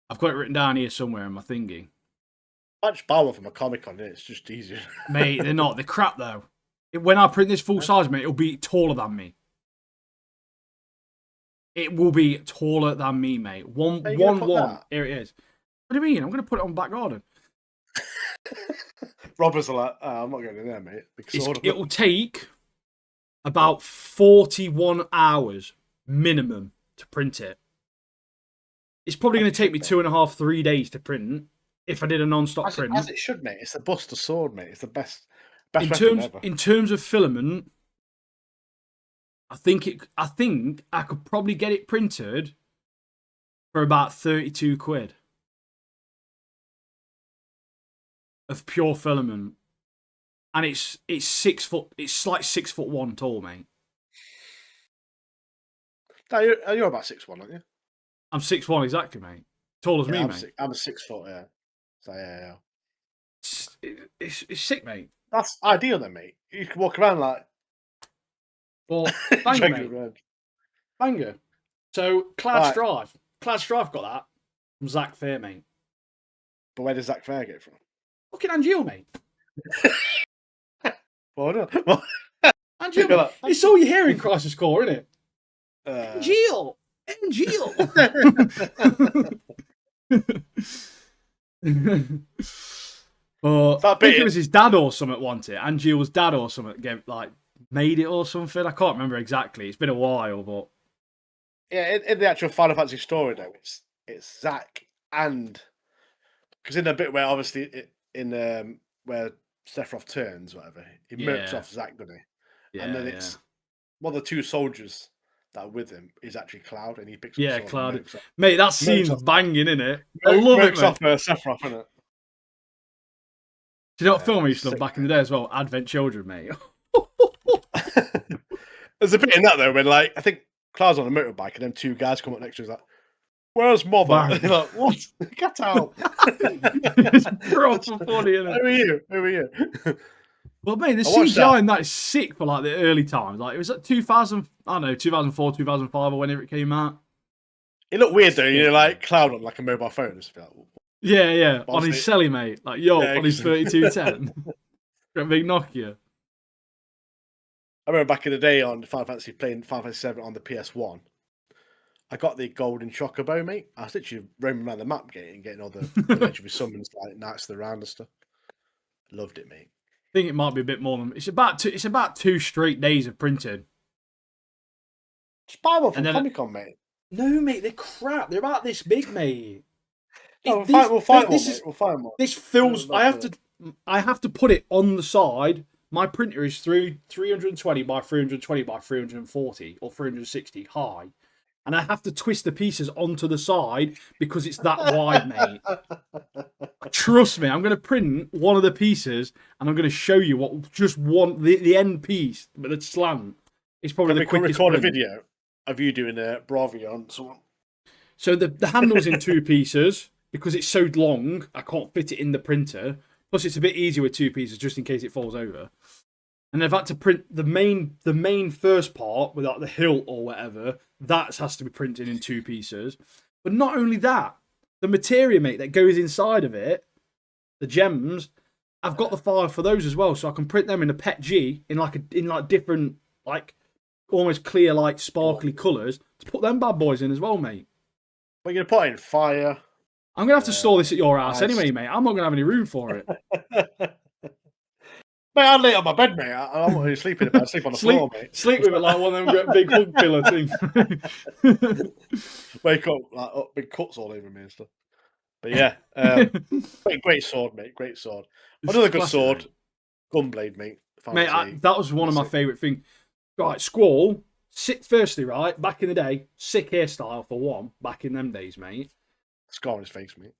I've got it written down here somewhere in my thingy. I just buy one from a Comic-Con, it's just easier. Mate, they're not. They're crap, though. When I print this full size, mate, it'll be taller than me. It will be taller than me, mate. One. Here it is. What do you mean? I'm going to put it on back garden. Robbers are like, I'm not going in there, mate. It will take about 41 hours minimum to print it. It's probably going to take me 2.5, 3 days to print if I did a non-stop print. As it should, mate. It's the Buster Sword, mate. It's the best. In terms of filament, I think I could probably get it printed for about 32 quid of pure filament, and it's 6 foot. It's like 6'1" tall, mate. No, you're about 6'1", aren't you? I'm 6'1" exactly, mate. Tall as me, mate. I'm a 6 foot, yeah. So yeah. It's sick, mate. That's ideal then, mate. You can walk around like. Well, banger, mate. Banger. So, Cloud Strive. Cloud Strive got that from Zach Fair, mate. But where does Zach Fair get it from? Fucking Angeal, mate. Well, no. Angeal, mate. It's all you hear in Crisis Core, isn't it? Angeal. But I think it was his dad or something wanted it. Angeal's dad or something made it or something. I can't remember exactly. It's been a while, but yeah, in the actual Final Fantasy story though, it's Zack and because in the bit where obviously where Sephiroth turns, whatever, he murks off Zack, doesn't he? Yeah, and then it's one of the two soldiers that are with him is actually Cloud, and he picks up Yeah, the sword. Cloud. Mate, that scene's banging, isn't it? I love it, mate. Off Sephiroth, isn't it? Do you know what film I used to love back in the day as well? Advent Children, mate. There's a bit in that though when like I think Cloud's on a motorbike and then two guys come up next to him like, "Where's Mother?" And you're like, "What? Get out!" It's proper funny, isn't it? Who are you? Well, mate, the CGI in that is sick for like the early times. Like it was like 2000, I don't know, 2004, 2005, or whenever it came out. It looked weird though, you know, like Cloud on like a mobile phone. Like, yeah, on his celly, mate. Like on his 3210, big Nokia. I remember back in the day on Final Fantasy playing Final Fantasy 7 on the PS1. I got the golden chocobo, mate. I was literally roaming around the map getting all the legendary summons like Knights of the Round and stuff. Loved it, mate. I think it might be a bit more than it's about 2 straight days of printing. Just buy one from Comic-Con, mate. No, mate, they're crap. They're about this big, mate. We'll find one. This fills. I have to put it on the side. My printer is 320 by 320 by 340 or 360 high, and I have to twist the pieces onto the side because it's that wide, mate. Trust me, I'm going to print one of the pieces, and I'm going to show you what the end piece, but the slant is probably the quickest. Record a video of you doing a Bravia on someone. So the handle's in 2 pieces because it's so long. I can't fit it in the printer. Plus, it's a bit easier with 2 pieces just in case it falls over. And I've had to print the main first part without the hilt or whatever. That has to be printed in 2 pieces. But not only that, the materia, mate, that goes inside of it, the gems, I've got the file for those as well, so I can print them in a PETG in different almost clear, like sparkly colours to put them bad boys in as well, mate. What are you gonna put in? Fire. I'm gonna have to store this at your house anyway, mate. I'm not gonna have any room for it. Mate, I'd lay it on my bed, mate. I don't want to sleep in it. I sleep on the floor, mate. Sleep with it like one of them big hug pillow things. Wake up, like big cuts all over me and stuff. But yeah, great sword, mate. Great sword. Another good sword, Gunblade, mate. Mate, that was one of my favourite things. Right, Squall. Firstly, right, back in the day, sick hairstyle for one. Back in them days, mate. Scar on his face, mate.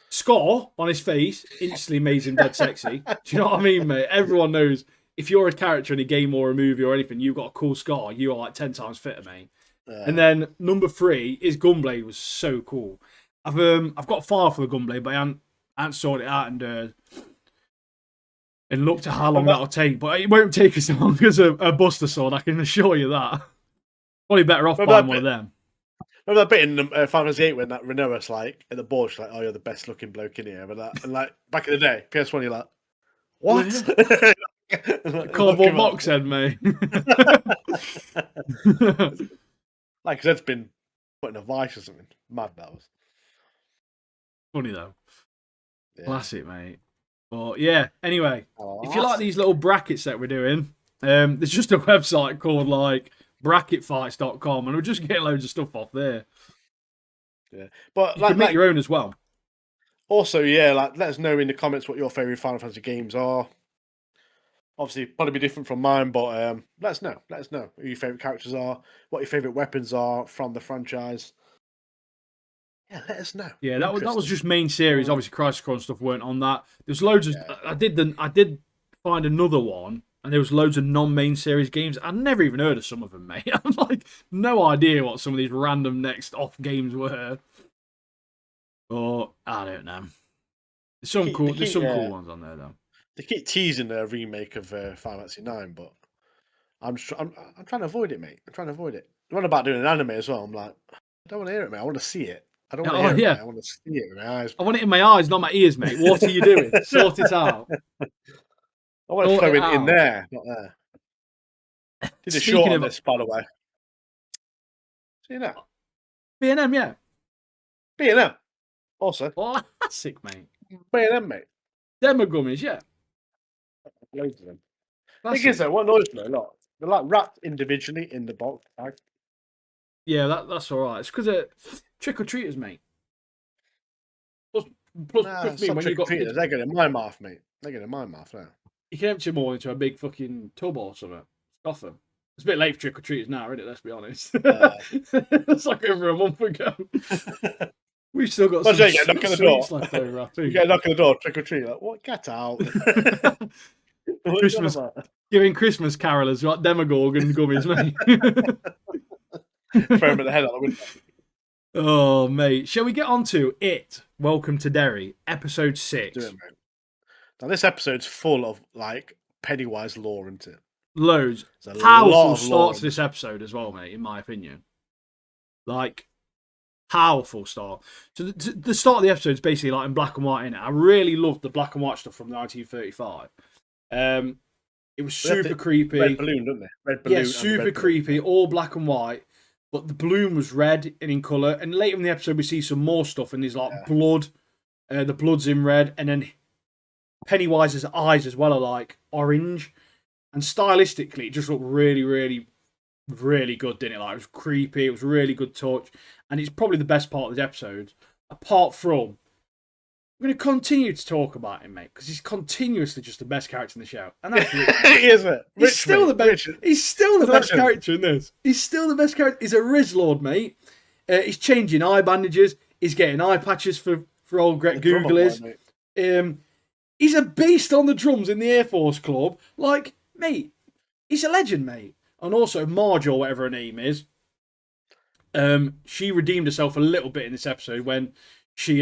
Scar on his face instantly made him dead sexy. Do you know what I mean, mate? Everyone knows if you're a character in a game or a movie or anything, you've got a cool scar, you are like 10 times fitter, mate. And then number 3 is Gunblade was so cool. I've got a file for the Gunblade, but I haven't sorted it out and looked at how long that'll take. But it won't take as long as a Buster Sword, I can assure you that. Probably better off buying one of them. Remember that bit in Final Fantasy 8 when that Renoa's like at the board, she's like, "Oh, you're the best looking bloke in here," and like back in the day, PS1, you're like, "What?" Cardboard box head, mate. Like his head's been put in a vice or something. Mad that was. Funny though. Yeah. Classic, mate. But yeah, anyway, if you like these little brackets that we're doing, there's just a website called like bracketfights.com and we'll just get loads of stuff off there. Yeah. But you can make your own as well. Also, yeah, like let us know in the comments what your favourite Final Fantasy games are. Obviously, probably be different from mine, but let us know. Let us know who your favourite characters are, what your favourite weapons are from the franchise. Yeah, let us know. Yeah, that was just main series. Obviously, Crisis Core and stuff weren't on that. There's loads of. I did find another one, and there was loads of non-main series games. I'd never even heard of some of them, mate. I'm like, no idea what some of these random next off games were. Or I don't know. There's some cool ones on there though. They keep teasing a remake of Final Fantasy 9, but I'm trying to avoid it, mate. I'm trying to avoid it. What about doing an anime as well? I'm like, I don't want to hear it, mate. I want to see it. I don't want to hear it. I want to see it with my eyes. I want it in my eyes, not my ears, mate. What are you doing? Sort it out. I want it flowing in there, not there. Did a short on this, by the way. See you now. B&M, yeah. B&M. Also. Classic, mate. B&M, mate. Demo gummies, yeah. Loads of them. The thing is, though, what annoys me a lot, they're like wrapped individually in the box bag. Yeah, that's all right. It's because they're trick-or-treaters, mate. Plus me, when you got kids, they're going in my mouth, mate. They're going in my mouth now. You can empty them all into a big fucking tub or something. Stuff them. It's a bit late for trick or treaters now, isn't it? Let's be honest. It's like over a month ago. We've still got some sweets left over, I think. You get a knock on the door, trick or treat. Like, what? Get out. Christmas, giving Christmas carolers, like Demogorgon and gummies, mate. Throw him at the head out the window. Oh, mate. Shall we get on to It? Welcome to Derry, episode 6. Do it, mate. Now, this episode's full of, like, Pennywise lore, isn't it? Loads. Powerful start to this episode as well, mate, in my opinion. Like, powerful start. So the start of the episode is basically like in black and white, innit? I really loved the black and white stuff from 1935. It was super creepy. Red balloon, didn't they? Red balloon. Yeah, super creepy, all black and white. But the balloon was red and in colour. And later in the episode, we see some more stuff, and there's like blood. The blood's in red, and then Pennywise's eyes as well are like orange. And stylistically, it just looked really, really, really good, didn't it? Like, it was creepy. It was really good touch. And it's probably the best part of this episode. Apart from, we're going to continue to talk about him, mate, because he's continuously just the best character in the show. And that's is it? He's still the best. He's still the best character in this. He's still the best character. He's a Rizlord, mate. He's changing eye bandages. He's getting eye patches for old Greg Googlies. He's a beast on the drums in the Air Force Club. Like, mate, he's a legend, mate. And also Marge, or whatever her name is, she redeemed herself a little bit in this episode when she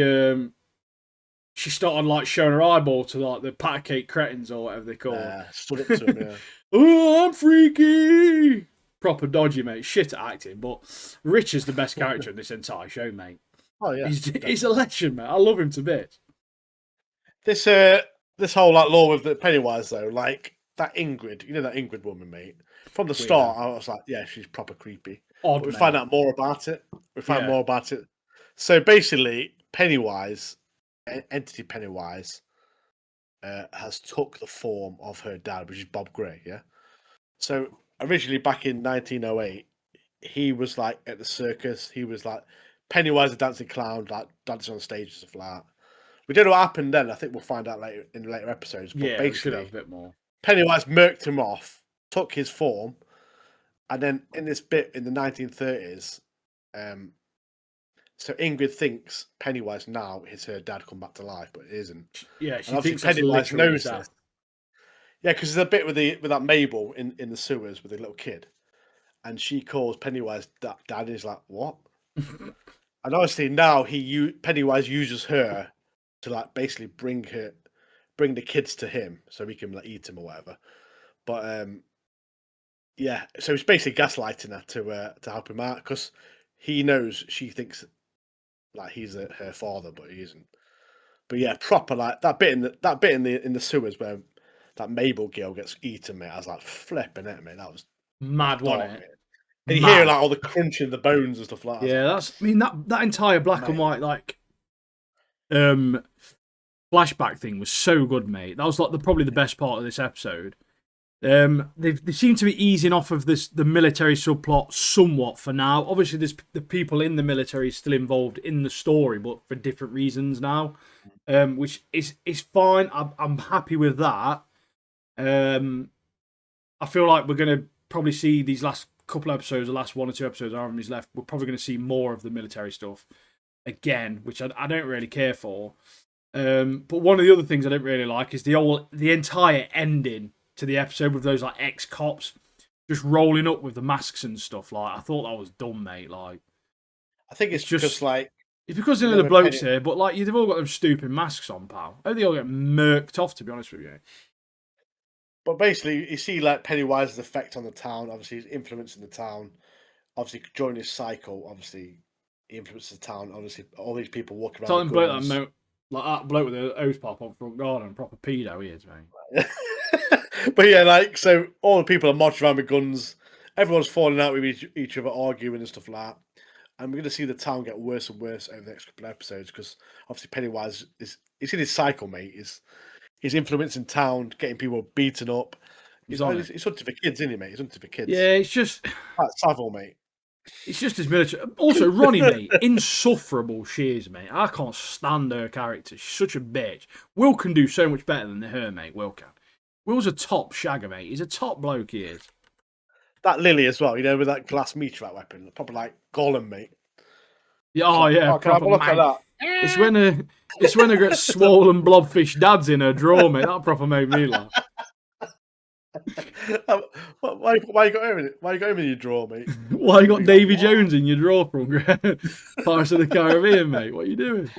started like showing her eyeball to like the pat cake cretins or whatever they call it. Stood up to him, yeah. Oh, I'm freaky. Proper dodgy, mate. Shit at acting, but Rich is the best character in this entire show, mate. Oh yeah, he's a legend, mate. I love him to bits. This whole like lore with the Pennywise though, like that Ingrid, you know that Ingrid woman, mate. From the start, I was like, yeah, she's proper creepy. Odd, but we find out more about it. So basically, Pennywise, entity Pennywise, has took the form of her dad, which is Bob Gray. Yeah. So originally, back in 1908, he was like at the circus. He was like Pennywise, a dancing clown, like dancing on stage and stuff like that. We don't know what happened then. I think we'll find out later in later episodes. But basically, a bit more. Pennywise murked him off, took his form, and then in this bit in the 1930s, so Ingrid thinks Pennywise now is her dad come back to life, but it isn't. Yeah, she thinks Pennywise knows this. Yeah, because there's a bit with that Mabel in the sewers with the little kid, and she calls Pennywise dad, and he's like, "What?" And obviously now Pennywise uses her to like basically bring the kids to him so he can like eat him or whatever. But yeah, so it's basically gaslighting her to help him out because he knows she thinks like he's her father, but he isn't. But yeah, proper like that bit in the sewers where that Mabel girl gets eaten, mate. I was like flipping it, mate. That was mad, wasn't it? And you hear like all the crunching of the bones and stuff like that. Yeah, that entire black and white like flashback thing was so good, mate. That was like probably the best part of this episode. They seem to be easing off of the military subplot somewhat for now. Obviously, there's the people in the military still involved in the story, but for different reasons now, which is fine. I'm happy with that. I feel like we're gonna probably see these last couple episodes, the last 1 or 2 episodes, however many's left. We're probably going to see more of the military stuff again, which I don't really care for. But one of the other things I don't really like is the entire ending to the episode with those like ex-cops just rolling up with the masks and stuff. Like, I thought that was dumb, mate. Like, I think it's just like it's because they're the blokes here, but like they've all got them stupid masks on, pal. I hope they all get murked off, to be honest with you. But basically, you see like Pennywise's effect on the town. Obviously, he's influencing the town. Obviously, during his cycle, obviously, he influences the town. Obviously, all these people walking around. Telling bloke that bloke with the hose pop on front garden, proper pedo he is, mate. But yeah, like so, all the people are marching around with guns. Everyone's falling out with each other, arguing and stuff like that. And we're going to see the town get worse and worse over the next couple of episodes because obviously Pennywise he's in his cycle, mate. He's influencing town, getting people beaten up. He's hunting for kids, isn't he, mate? He's hunting for kids. Yeah, it's just like Savile, mate. It's just his military. Also, Ronnie, mate, insufferable she is, mate. I can't stand her character. She's such a bitch. Will can do so much better than her, mate. Will can. Will's a top shagger, mate. He's a top bloke, he is. that Lily as well, with that glass meteorite weapon, proper like Gollum, mate. Yeah, oh yeah, can I have a look at that? It's when I get swollen blobfish dads in her drawer, mate. That proper made me laugh. Why you got him in it? Why you got him in your drawer, mate? Why you got Davy Jones in your drawer from Pirates of the Caribbean, mate? What are you doing?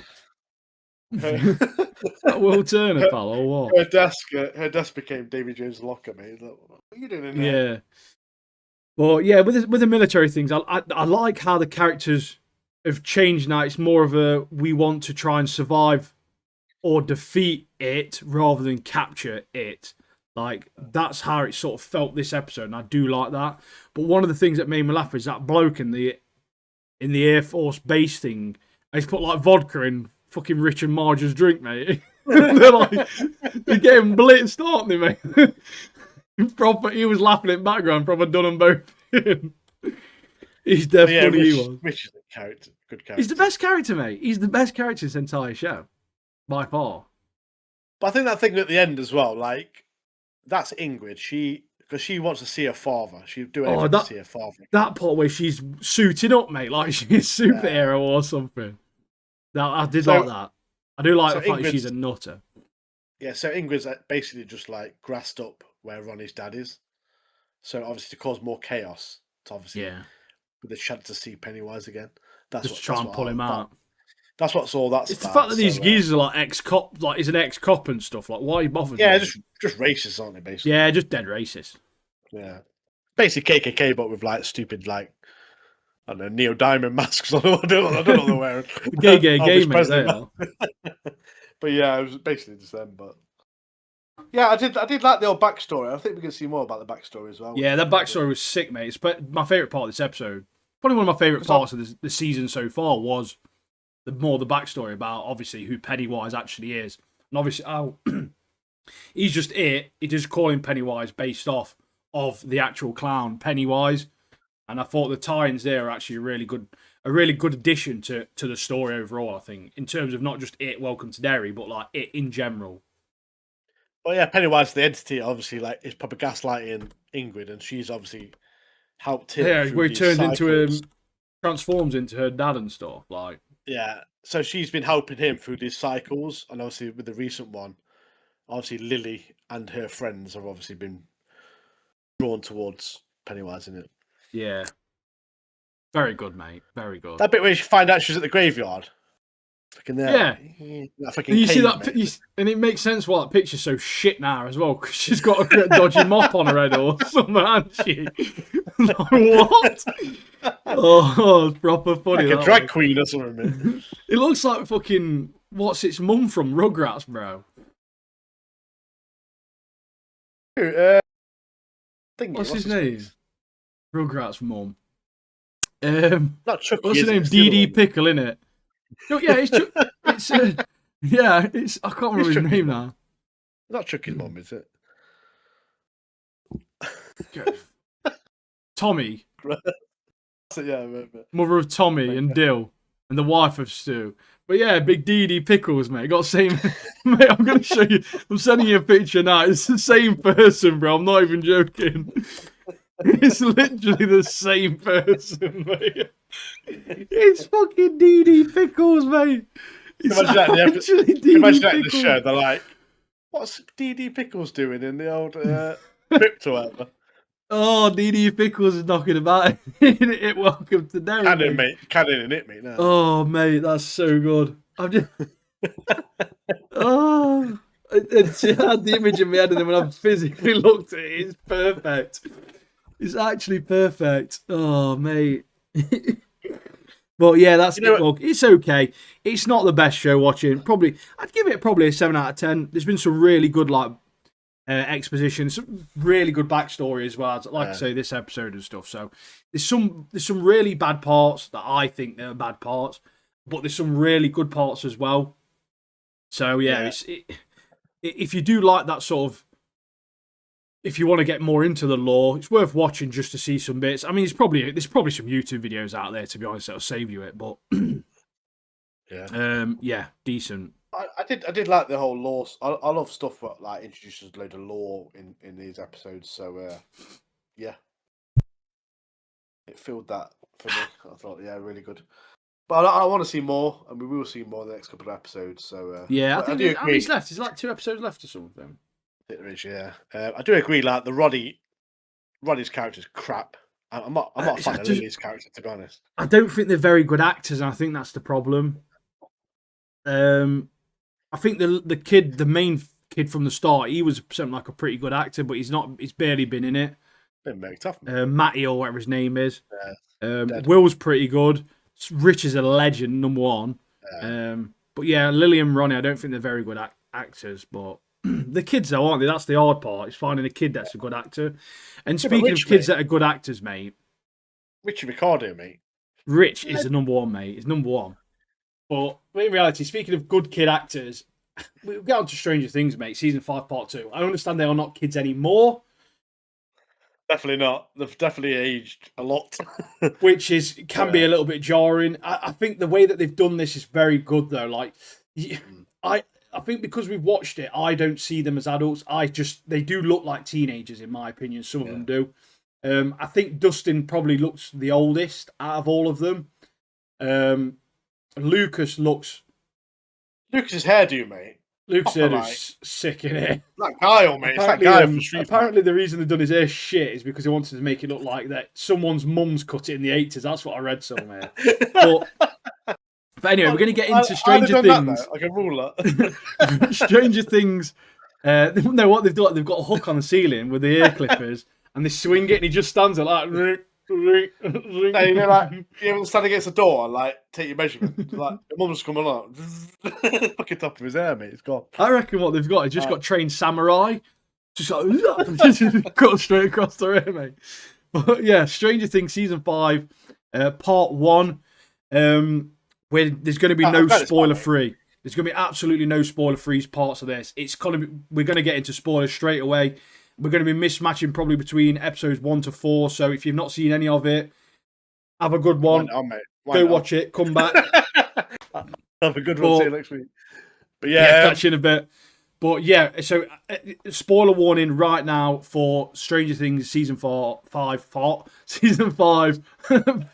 That Will Turner, pal, or what? Her desk became Davy Jones' locker, mate. Like, what are you doing in there? Yeah. Well, yeah, with the military things, I like how the characters have changed now. It's more of a we want to try and survive or defeat it rather than capture it. Like, that's how it sort of felt this episode, and I do like that. But one of the things that made me laugh is that bloke in the Air Force base thing. He's put like vodka in fucking Rich and Marge's drink, mate. They're getting blitzed, aren't they, mate? Proper, he was laughing in the background, proper done them both in. He's definitely he was. Rich is a character, good character. He's the best character, mate. He's the best character in this entire show, by far. But I think that thing at the end as well, like, that's Ingrid. Because she wants to see her father. She'd do anything to see her father. That part where she's suiting up, mate, like she's a superhero or something. I did like that. I do like the fact that she's a nutter. Yeah, so Ingrid's basically just like grassed up where Ronnie's dad is. So obviously to cause more chaos, to obviously with the chance to see Pennywise again. Just try and pull him out. That's what's all that's it's about. The fact that these geezers are like ex-cop, like he's an ex-cop and stuff. Like, why are you bothered? Yeah, just racist, aren't they? Basically. Yeah, just dead racist. Yeah, basically KKK, but with like stupid, like I don't know, Neil Diamond masks. I don't know what they're wearing. gay, mate. They are. But yeah, it was basically just them. But yeah, I did like the old backstory. I think we can see more about the backstory as well. Yeah, that backstory was sick, mate. It's my favourite part of this episode. Probably one of my favourite parts of the season so far was the backstory about obviously who Pennywise actually is, and obviously he's just it. He just calling Pennywise based off of the actual clown Pennywise, and I thought the tie-ins there are actually a really good addition to the story overall. I think in terms of not just it, Welcome to Derry, but like it in general. Well, yeah, Pennywise, the entity, obviously, like is probably gaslighting Ingrid, and she's obviously helped him. Yeah, where he turns into transforms into her dad and stuff. Like, yeah, so she's been helping him through these cycles, and obviously with the recent one, obviously Lily and her friends have obviously been drawn towards Pennywise in it. Yeah, very good, mate. Very good. That bit where you find out she's at the graveyard. Fucking there. Yeah. And you see that, and it makes sense why that picture's so shit now as well, because she's got a dodgy mop on her head or something, hasn't she? Like, what? Oh, it's proper funny. Like a drag queen or something. It looks like fucking what's its mum from Rugrats, bro. What's his name? Rugrats' mum. Not Chucky. What's her name? Dee Dee Pickle, innit? No, yeah, it's I can't remember his name now. Not Chucky's mum, is it? Tommy. Yeah, I remember. Mother of Tommy and Dill, and the wife of Stu. But yeah, big Dee Dee Pickles, mate. Got the same. Mate, I'm gonna show you. I'm sending you a picture now. It's the same person, bro. I'm not even joking. It's literally the same person, mate. It's fucking Dee Dee Pickles, mate. It's imagine that in the show. They're like, "What's Dee Dee Pickles doing in the old crypt or whatever?" Oh, Dee Dee Pickles is knocking about it. Welcome to Derry. Canon, mate. Canon in it, mate. Now. Oh, mate, that's so good. I'm just. Oh, I had the image in my head, and then when I physically looked at it, it's perfect. It's actually perfect. Oh, mate. But yeah, that's look, it's okay. It's not the best show watching. I'd give it probably a 7 out of 10. There's been some really good exposition, some really good backstory as well. Like I say, this episode and stuff. So there's some really bad parts that I think they're bad parts, but there's some really good parts as well. So yeah. If you do like that sort of, if you want to get more into the lore, it's worth watching just to see some bits. I mean, there's probably some YouTube videos out there, to be honest, that'll save you it. But yeah, decent. I did like the whole lore. I love stuff that like introduces a load of lore in these episodes. So yeah. it filled that for me. I thought, yeah, really good. But I want to see more, and we will see more in the next couple of episodes. So Yeah, I but I think do how many's agree. left? There's like 2 episodes left or something. There is, yeah. I do agree. Like the Roddy's character's crap. I'm not a fan of Lily's character, to be honest. I don't think they're very good actors, and I think that's the problem. I think the main kid from the start, he was something like a pretty good actor, but he's not. He's barely been in it. Been very tough. Matty or whatever his name is. Dead. Will's pretty good. Rich is a legend, number one. But yeah, Lily and Ronnie, I don't think they're very good actors, but the kids though, aren't they? That's the hard part. It's finding a kid that's a good actor. And speaking of kids that are good actors, mate, Richie Ricardo, mate. Rich is the number one, mate. He's number one. But in reality, speaking of good kid actors, we'll get on to Stranger Things, mate. Season 5, Part 2. I understand they are not kids anymore. Definitely not. They've definitely aged a lot. Which can be a little bit jarring. I think the way that they've done this is very good, though. Like, I think because we've watched it, I don't see them as adults. They do look like teenagers, in my opinion. Some of them do. I think Dustin probably looks the oldest out of all of them. Lucas's hairdo, mate. Lucas' hairdo's sick in it. That Kyle, mate. Apparently, the reason they've done his hair shit is because they wanted to make it look like that someone's mum's cut it in the 80s. That's what I read somewhere. But anyway, we're going to get into Stranger Things. Like a ruler. Stranger Things. No, what they've done, they've got a hook on the ceiling with the ear clippers, and they swing it, and he just stands there like. You ever stand against the door and like take your measurement? Like your mum's coming along, fucking top of his hair, mate. It's gone. I reckon what they've got is just got trained samurai, just like cut straight across the hair, mate. But yeah, Stranger Things season 5, part 1, where there's going to be no spoiler free. There's going to be absolutely no spoiler free parts of this. We're going to get into spoilers straight away. We're going to be mismatching probably between episodes 1 to 4. So if you've not seen any of it, have a good one. Go watch it. Come back. Have a good one. See you next week. But yeah, catch you in a bit. But yeah, so spoiler warning right now for Stranger Things season 5, season 5,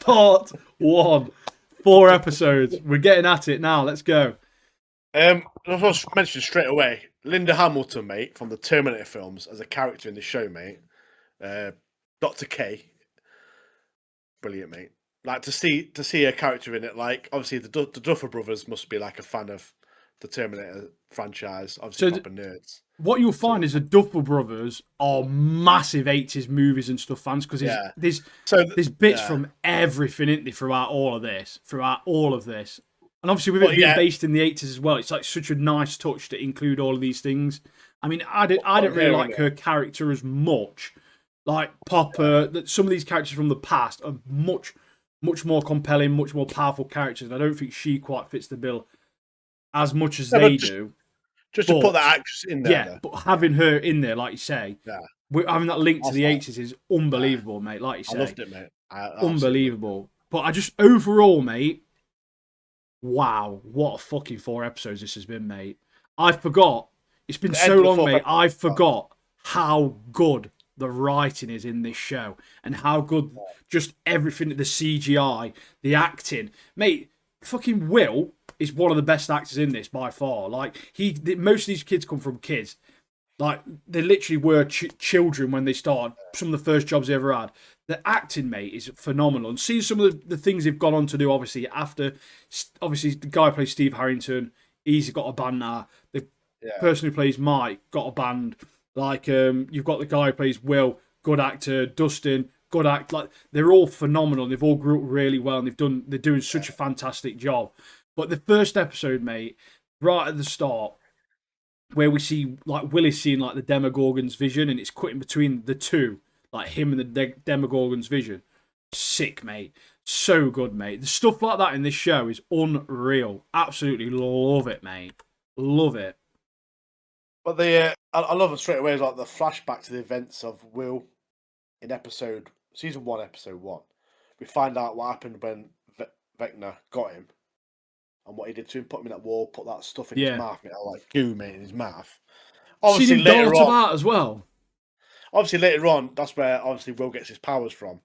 part 1, 4 episodes. We're getting at it now. Let's go. I was mentioned straight away, Linda Hamilton, mate, from the Terminator films, as a character in the show, mate. Dr. K, brilliant, mate. Like to see a character in it. Like obviously the Duffer Brothers must be like a fan of the Terminator franchise. Obviously, proper nerds. What you'll find is the Duffer Brothers are massive 80s movies and stuff fans because there's bits from everything in there throughout all of this. And obviously, with it being based in the 80s as well, it's like such a nice touch to include all of these things. I mean, I don't really like her character as much. Like Popper, some of these characters from the past are much more compelling, much more powerful characters. I don't think she quite fits the bill as much as they do. Just to put that actress in there. Yeah, but having her in there, like you say, having that link to the 80s is unbelievable, mate. Like you say. I loved it, mate. Unbelievable. But I just, overall, mate, wow, what a fucking 4 episodes this has been, mate. I forgot. It's been so long, mate. I forgot how good the writing is in this show and how good just everything, the CGI, the acting. Mate, fucking Will is one of the best actors in this by far. Like, most of these kids come from kids. Like, they literally were children when they started. Some of the first jobs they ever had. The acting, mate, is phenomenal. And see some of the things they've gone on to do, obviously, after... Obviously, the guy who plays Steve Harrington, he's got a band now. The person who plays Mike got a band. Like, you've got the guy who plays Will, good actor. Dustin, good actor. Like, they're all phenomenal. They've all grew up really well, and they're doing such a fantastic job. But the first episode, mate, right at the start, where we see, like, Willie's seeing, like, the Demogorgon's vision, and it's cutting between the two, like, him and the Demogorgon's vision. Sick, mate. So good, mate. The stuff like that in this show is unreal. Absolutely love it, mate. Love it. But I love it straight away, is like the flashback to the events of Will in season 1, episode 1. We find out what happened when Vecna got him. And what he did to him, put him in that wall, put that stuff in his mouth, mate, like goo, mate, in his mouth. Obviously, later on, about as well. Obviously, later on, that's where obviously Will gets his powers from.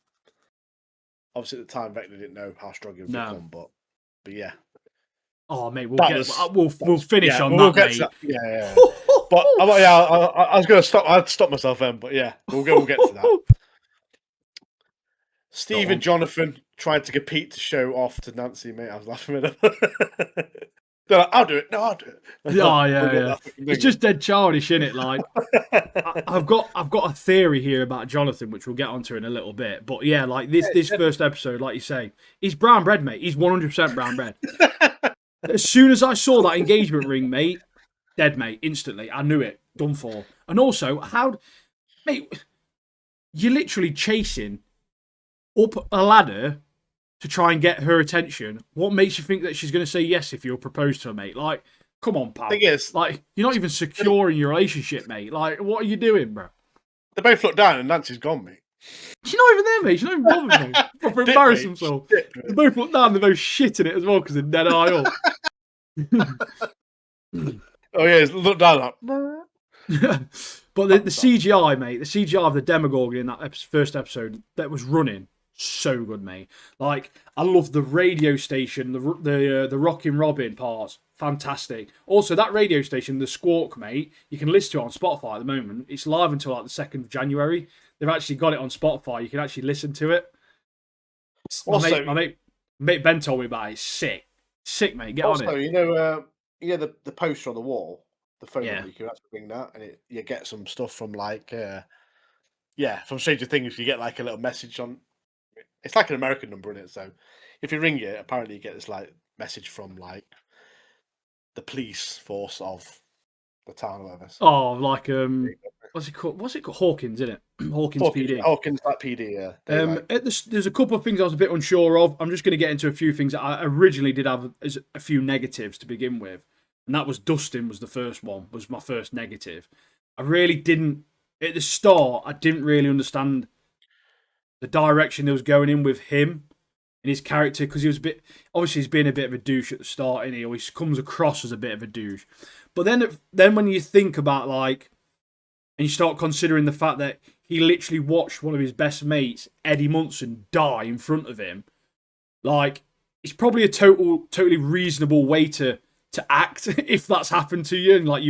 obviously at the time Vecna didn't know how strong he would become, but yeah. Oh mate, we'll finish on we'll that, get mate. to that. Yeah. But I was going to stop. I'd stop myself then, but yeah, we'll get to that. Steve and Jonathan tried to compete to show off to Nancy, mate. I was laughing at them. They're like, I'll do it. No, I'll do it. Yeah. It's just dead childish, isn't it? Like, I've got a theory here about Jonathan, which we'll get onto in a little bit. But yeah, like this first episode, like you say, he's brown bread, mate. He's 100% brown bread. As soon as I saw that engagement ring, mate, dead, mate, instantly. I knew it. Done for. And also, mate, you're literally chasing up a ladder to try and get her attention. What makes you think that she's going to say yes if you're proposed to her, mate? Like, come on, pal. Thing is, like, you're not even secure in your relationship, mate. Like, what are you doing, bro? They both look down and Nancy's gone, mate. She's not even there, mate. She's not even bothered, mate. Proper embarrass himself. They both look down. They're both shitting it as well because they're dead eye up. Oh yeah, look down like. But the CGI, mate, the CGI of the Demogorgon in that first episode that was running, so good, mate. Like, I love the radio station, the Rockin' Robin parts, fantastic. Also, that radio station, the Squawk, mate, you can listen to it on Spotify at the moment. It's live until like the 2nd of January. They've actually got it on Spotify. You can actually listen to it. Also, my mate Ben told me about it. It's sick, mate. Get on it. Also, you know the poster on the wall, the phone number, you can actually bring that, and you get some stuff from like, from Stranger Things. You get like a little message on. It's like an American number in it, so if you ring it, apparently you get this like message from like the police force of the town or whatever. So. Oh, like what's it called? Hawkins, isn't it? Hawkins PD. Hawkins, like PD, yeah. There's a couple of things I was a bit unsure of. I'm just going to get into a few things that I originally did have as a few negatives to begin with, and that was Dustin was the first one. Was my first negative. I really didn't at the start. I didn't really understand the direction they was going in with him and his character because he was obviously he's been a bit of a douche at the start, and he always comes across as a bit of a douche. But then when you think about like, and you start considering the fact that he literally watched one of his best mates, Eddie Munson, die in front of him, like it's probably a totally reasonable way to act if that's happened to you, and like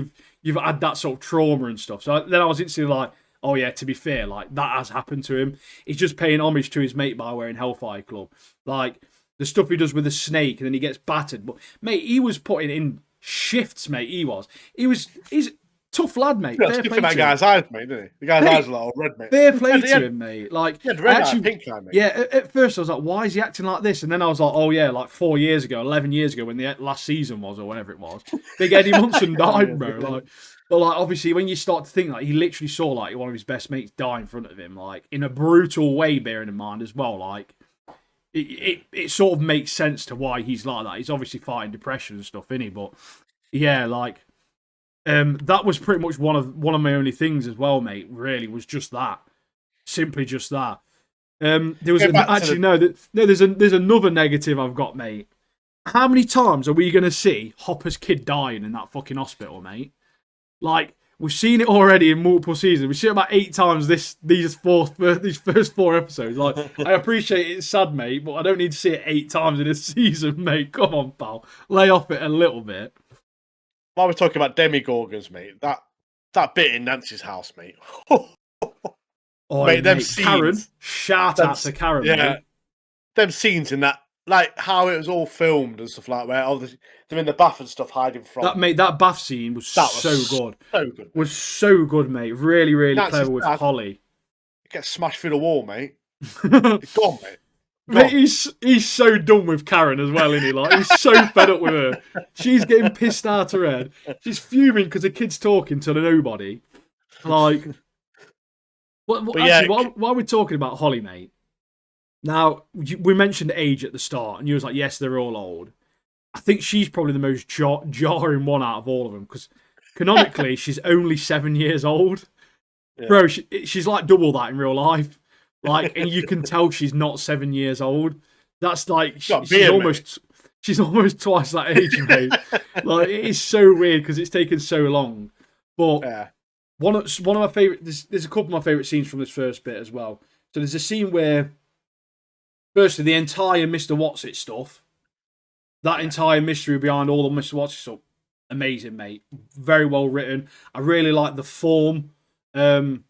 you've had that sort of trauma and stuff. So then I was instantly like, oh yeah, to be fair, like that has happened to him. He's just paying homage to his mate by wearing Hellfire Club. Like the stuff he does with the snake and then he gets battered. But mate, he was putting in shifts, mate. He's a tough lad, mate. Yeah, fair play that guy's eyes, mate, didn't he? The guy's eyes are like red, mate. Fair play to him, mate. Like, red eye, pink eye, mate. Yeah, at first I was like, why is he acting like this? And then I was like, oh yeah, like 4 years ago, 11 years ago when the last season was or whatever it was, Big Eddie Munson died, bro. Like, but like obviously when you start to think like he literally saw like one of his best mates die in front of him, like in a brutal way, bearing in mind as well, like it sort of makes sense to why he's like that. He's obviously fighting depression and stuff, isn't he? But yeah, like that was pretty much one of my only things as well, mate. Really, was just that, simply just that. There was there's another negative I've got, mate. How many times are we gonna see Hopper's kid dying in that fucking hospital, mate? Like we've seen it already in multiple seasons. We've seen it about 8 times these first 4 episodes. Like I appreciate it's sad, mate, but I don't need to see it 8 times in a season, mate. Come on, pal, lay off it a little bit. While we're talking about demigorgons, mate, that bit in Nancy's house, mate. Oh, mate, them scenes. Karen, shout out to Karen. Yeah, mate. Them scenes in that, like how it was all filmed and stuff like that. They're in the bath and stuff, hiding from. That bath scene was so good. So good. Mate. Was so good, mate. Really, really clever with Holly. It gets smashed through the wall, mate. It's gone, mate. Mate, he's so done with Karen as well, isn't he? Like he's so fed up with her. She's getting pissed out her head. She's fuming because the kid's talking to nobody. Like, while we're talking about Holly, mate. Now we mentioned age at the start, and you was like, "Yes, they're all old." I think she's probably the most jarring one out of all of them because canonically she's only 7 years old, bro. She's like double that in real life. Like, and you can tell she's not 7 years old. That's like she's almost twice that age, mate. Like, it is so weird because it's taken so long. But one of my favorite. There's a couple of my favorite scenes from this first bit as well. So there's a scene where Firstly, the entire Mr. What's-It stuff. That entire mystery behind all the Mr. What's-It stuff. Amazing, mate. Very well written. I really like the form. The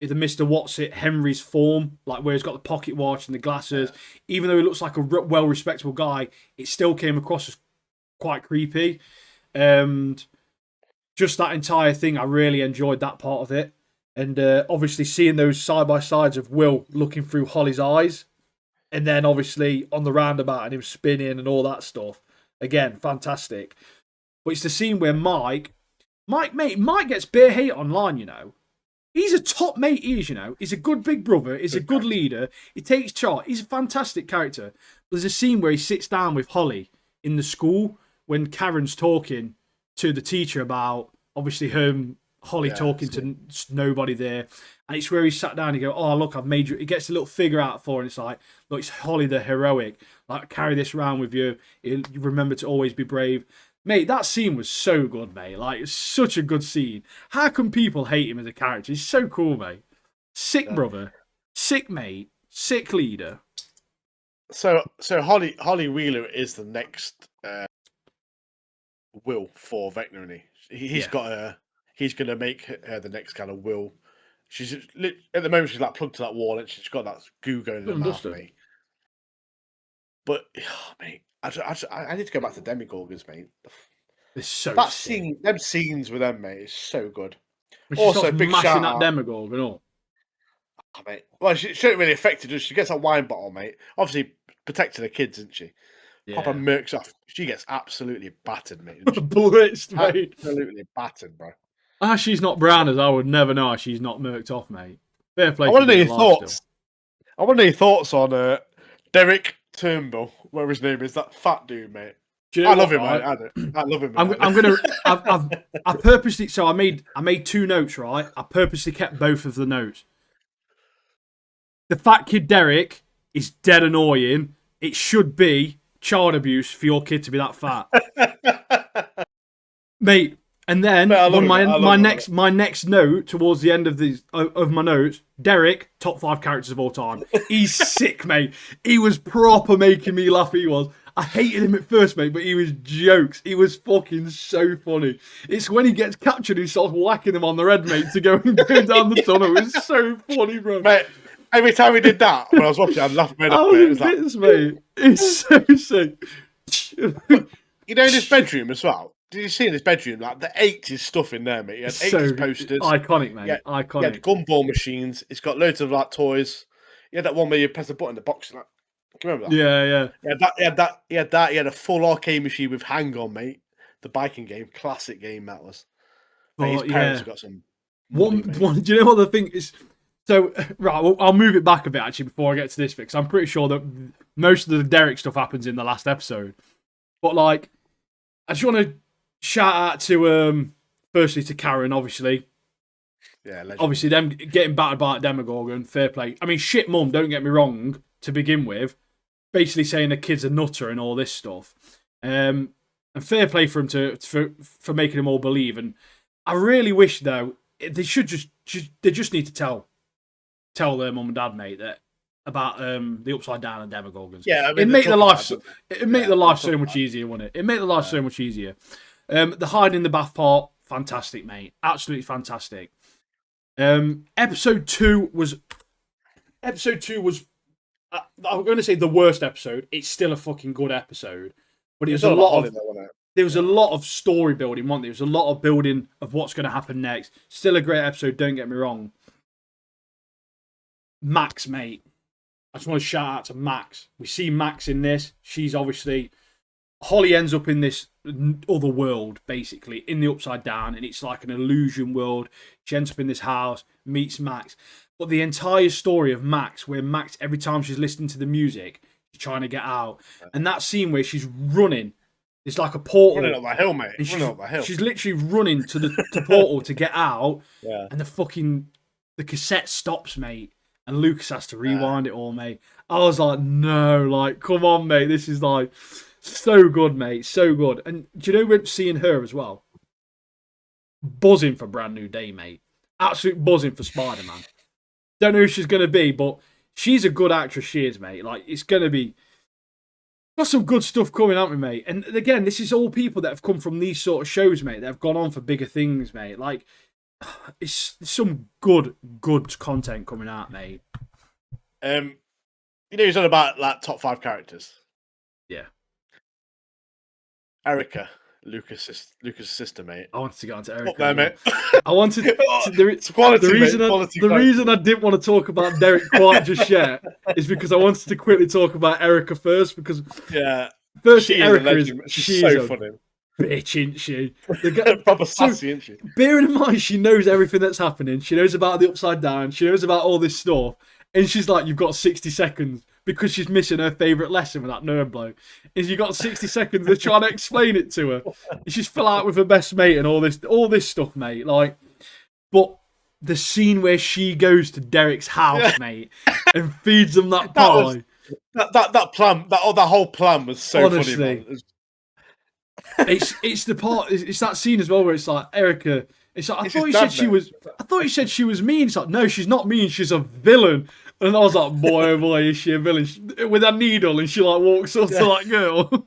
Mr. What's-It, Henry's form. Like where he's got the pocket watch and the glasses. Even though he looks like a well-respectable guy, it still came across as quite creepy. And just that entire thing, I really enjoyed that part of it. And obviously seeing those side-by-sides of Will looking through Holly's eyes. And then obviously on the roundabout and him spinning and all that stuff. Again, fantastic. But it's the scene where Mike gets bare hate online, you know. He's a top mate, he is, you know. He's a good big brother. He's a good leader. He takes charge. He's a fantastic character. There's a scene where he sits down with Holly in the school when Karen's talking to the teacher about, obviously, Holly talking to nobody there. And it's where he sat down and he goes, oh, look, I've made you. He gets a little figure out for her, and it's like, look, it's Holly the heroic. Like, carry this around with you. You remember to always be brave. Mate, that scene was so good, mate. Like, it's such a good scene. How can people hate him as a character? He's so cool, mate. Sick brother. Sick mate. Sick leader. So Holly Wheeler is the next Will for Vecna, isn't he? He's got a. He's going to make her the next kind of Will. She's at the moment she's like plugged to that wall and she's got that goo going in her mouth, mate. But mate, I need to go back to Demogorgons, mate. It's so that scene, them scenes with them, mate, is so good. When also, big shout out that Demogorgon and all. Oh, mate, well, she shouldn't really affect her. She gets a wine bottle, mate. Obviously protecting her kids, isn't she? Yeah. Papa murks off. She gets absolutely battered, mate. Blitzed, mate. Absolutely battered, bro. She's not brown as I would never know she's not murked off, mate. Fair play. I want to know your thoughts. I want to know your thoughts on Derek Turnbull, whatever his name is, that fat dude, mate. I love him, mate. I love him. I'm gonna. I purposely. So I made 2 notes, right? I purposely kept both of the notes. The fat kid Derek is dead annoying. It should be child abuse for your kid to be that fat, mate. And then my next note towards the end of my notes, Derek, top 5 characters of all time. He's sick, mate. He was proper making me laugh. He was. I hated him at first, mate, but he was jokes. He was fucking so funny. It's when he gets captured, he starts whacking him on the head, mate, to go and go down the tunnel. It was so funny, bro. Mate, every time he did that, when I was watching, I'd laugh my head off, mate. Mate. It's so sick. You know, in his bedroom as well. Did you see in his bedroom, like, the 80s stuff in there, mate? He had 80s posters. Iconic, mate. Iconic. He had gumball machines. It's got loads of, like, toys. He had that one where you press the button, the box, like, do you remember that? Yeah. He had that. He had a full arcade machine with Hang-On, mate. The biking game. Classic game, that was. Mate, his parents have got some money, one, do you know what the thing is? So, right, I'll move it back a bit, actually, before I get to this bit, because I'm pretty sure that most of the Derek stuff happens in the last episode. But, like, I just want to shout out to, firstly, to Karen, obviously. Yeah, legend. Obviously, them getting battered by a Demogorgon, fair play. I mean, shit mum, don't get me wrong, to begin with. Basically saying the kid's a nutter and all this stuff. And fair play for him for making them all believe. And I really wish, though, they just need to tell their mum and dad, mate, that about the upside down and Demogorgons. Yeah, I mean, it'd make the life so much easier, wouldn't it? It'd make the life so much easier. The hiding in the bath part, fantastic, mate. Absolutely fantastic. Episode 2 was I'm going to say the worst episode. It's still a fucking good episode, but there was a lot of story building, wasn't there? There was a lot of building of what's going to happen next. Still a great episode, don't get me wrong. Max, mate. I just want to shout out to Max. We see Max in this. She's obviously... Holly ends up in this other world, basically, in the Upside Down, and it's like an illusion world. She ends up in this house, meets Max. But the entire story of Max, where Max, every time she's listening to the music, she's trying to get out. And that scene where she's running, it's like a portal. Running up the hill, mate. Running up the hill. She's literally running to the portal to get out. Yeah. And the cassette stops, mate. And Lucas has to rewind it all, mate. I was like, no, like, come on, mate. This is like so good, mate. So good. And do you know when seeing her as well? Buzzing for Brand New Day, mate. Absolute buzzing for Spider-Man. Don't know who she's going to be, but she's a good actress. She is, mate. Like, it's gonna be got some good stuff coming, haven't we, mate? And again, this is all people that have come from these sort of shows, mate. That have gone on for bigger things, mate. Like, it's some good content coming out, mate. You know, he's on about like top 5 characters. Yeah. Erica, Lucas' sister, mate. I wanted to get onto Erica. Up there, mate. I wanted the reason I didn't want to talk about Derek quite just yet is because I wanted to quickly talk about Erica first, because firstly, Erica she's so funny. Bitch, isn't she? Proper sassy, isn't she? Bearing in mind she knows everything that's happening, she knows about the Upside Down, she knows about all this stuff, and she's like, you've got 60 seconds because she's missing her favourite lesson with that nerd bloke. Is you got 60 seconds to try to explain it to her. And she's fell out with her best mate and all this stuff, mate. Like, but the scene where she goes to Derek's house, mate, and feeds them that pie. That whole plan was so honestly funny, man. It's the part. It's that scene as well where it's like, Erica. It's like, I thought you said she was mean. It's like, no, she's not mean. She's a villain. And I was like, boy, oh boy, is she a villain? With a needle, and she like walks up to that girl.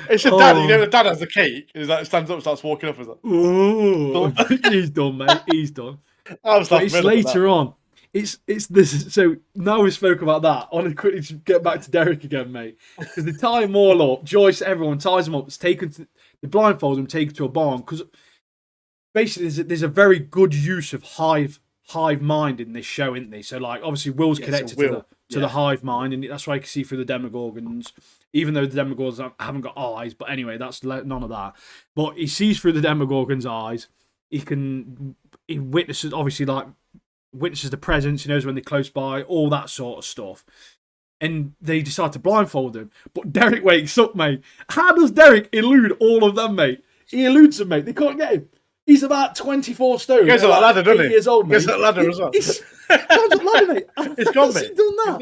It's a dad. You know, the dad has the cake. He's like, stands up, starts walking up. He's like, ooh, he's done, mate. He's done. I was like, it's later on. It's this. So now we spoke about that. I want to quickly get back to Derek again, mate, because they tie them all up. Joyce, everyone ties them up. It's taken to the blindfolds them, taken to a barn, because basically there's a very good use of hive mind in this show, isn't there? So like, obviously Will's connected to the hive mind, and that's why you can see through the Demogorgons, even though the Demogorgons haven't got eyes. But anyway, that's none of that. But he sees through the Demogorgons' eyes. He witnesses, obviously, like, witnesses the presence. He knows when they're close by, all that sort of stuff. And they decide to blindfold him. But Derek wakes up, mate. How does Derek elude all of them, mate? He eludes them, mate. They can't get him. He's about 24 stone. He goes up that ladder, doesn't he? Years old, mate. He goes up that ladder as well. He's ladder, mate. It's gone, mate. Has he done that?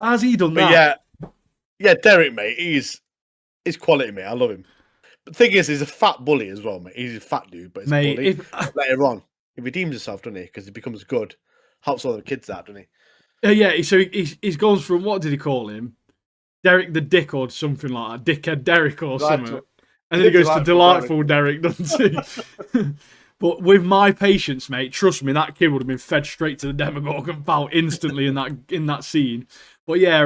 Has he done that? Yeah, Derek, mate. He's quality, mate. I love him. But the thing is, he's a fat bully as well, mate. He's a fat dude, but he's a bully. Later on, he redeems himself, doesn't he? Because he becomes good. Helps all the kids out, doesn't he? Yeah, so he's gone from, what did he call him? Derek the Dick or something like that. Dickhead Derek or something. And then he goes to Delightful Derek, doesn't he? But with my patience, mate, trust me, that kid would have been fed straight to the Demogorgon pal instantly in that scene. But yeah,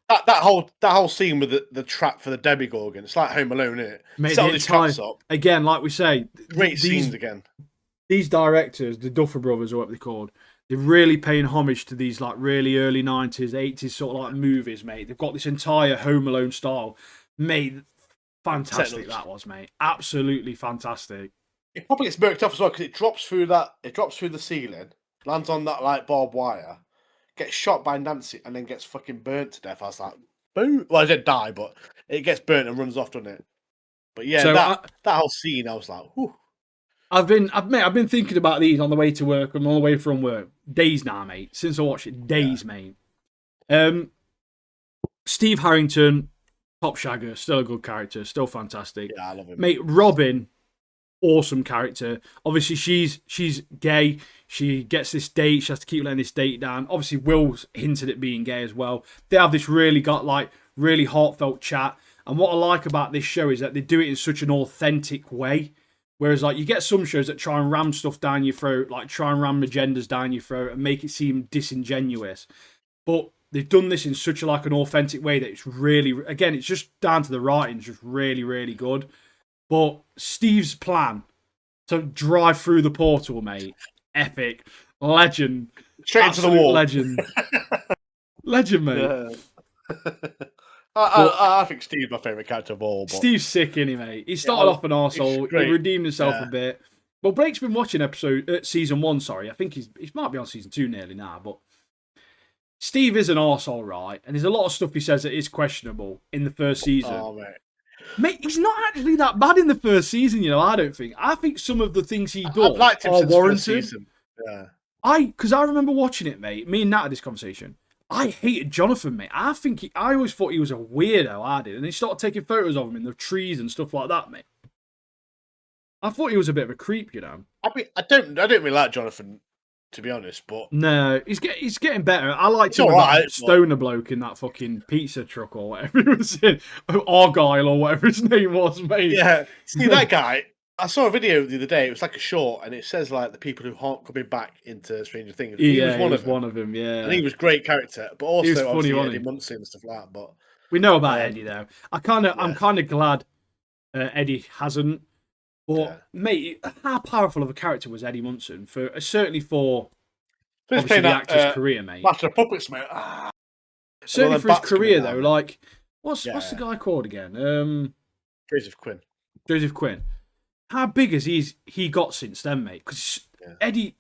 that whole scene with the trap for the Demogorgon, it's like Home Alone, isn't it? Mate, again, like we say, great scenes again. These directors, the Duffer Brothers, or what they're called, they're really paying homage to these like really early 90s, 80s sort of like movies, mate. They've got this entire Home Alone style, mate. Fantastic that was, mate. Absolutely fantastic. It probably gets murked off as well because it drops through the ceiling, lands on that like barbed wire, gets shot by Nancy, and then gets fucking burnt to death. I was like, boom. Well, I didn't die, but it gets burnt and runs off, doesn't it? But yeah, so that whole scene, I was like, whew. I've been thinking about these on the way to work and on the way from work. Days now, mate. Since I watched it, mate. Steve Harrington, top shagger, still a good character, still fantastic. Yeah, I love him. Mate, Robin, awesome character. Obviously, she's gay. She gets this date. She has to keep letting this date down. Obviously, Will's hinted at being gay as well. They have this really heartfelt chat. And what I like about this show is that they do it in such an authentic way. Whereas, like, you get some shows that try and ram stuff down your throat, like try and ram agendas down your throat and make it seem disingenuous. But they've done this in such an authentic way that it's really, again, it's just down to the writing, it's just really, really good. But Steve's plan to drive through the portal, mate, epic, legend, straight into the wall, legend, mate. Yeah. I think Steve's my favourite character of all. But... Steve's sick, isn't he, mate? He started off an arsehole, he redeemed himself a bit. Well, Blake's been watching season 1, sorry. I think he might be on season 2 nearly now, but Steve is an arsehole, right? And there's a lot of stuff he says that is questionable in the first season. Oh, Mate, he's not actually that bad in the first season, you know, I don't think. I think some of the things he does are warranted. Yeah. Because I remember watching it, mate. Me and Nat had this conversation. I hated Jonathan, mate. I always thought he was a weirdo, I did. And they started taking photos of him in the trees and stuff like that, mate. I thought he was a bit of a creep, you know. I don't really like Jonathan to be honest. But no, he's getting better. I liked him all with right, that stoner bloke in that fucking pizza truck or whatever he was in, Argyle or whatever his name was, mate. yeah. See that guy. I saw a video the other day. It was like a short, and it says like the people who aren't coming back into Stranger Things. He was one of them. Yeah, And he was great character, but he was also funny, obviously wasn't Eddie he? Munson and stuff like that. But We know about Eddie though. I'm kind of glad Eddie hasn't. But mate, how powerful of a character was Eddie Munson for certainly for obviously the actor's career, mate. Master of Puppets, mate. Certainly for his career though, like what's the guy called again? Joseph Quinn. Joseph Quinn. How big has he got since then, mate? Because Eddie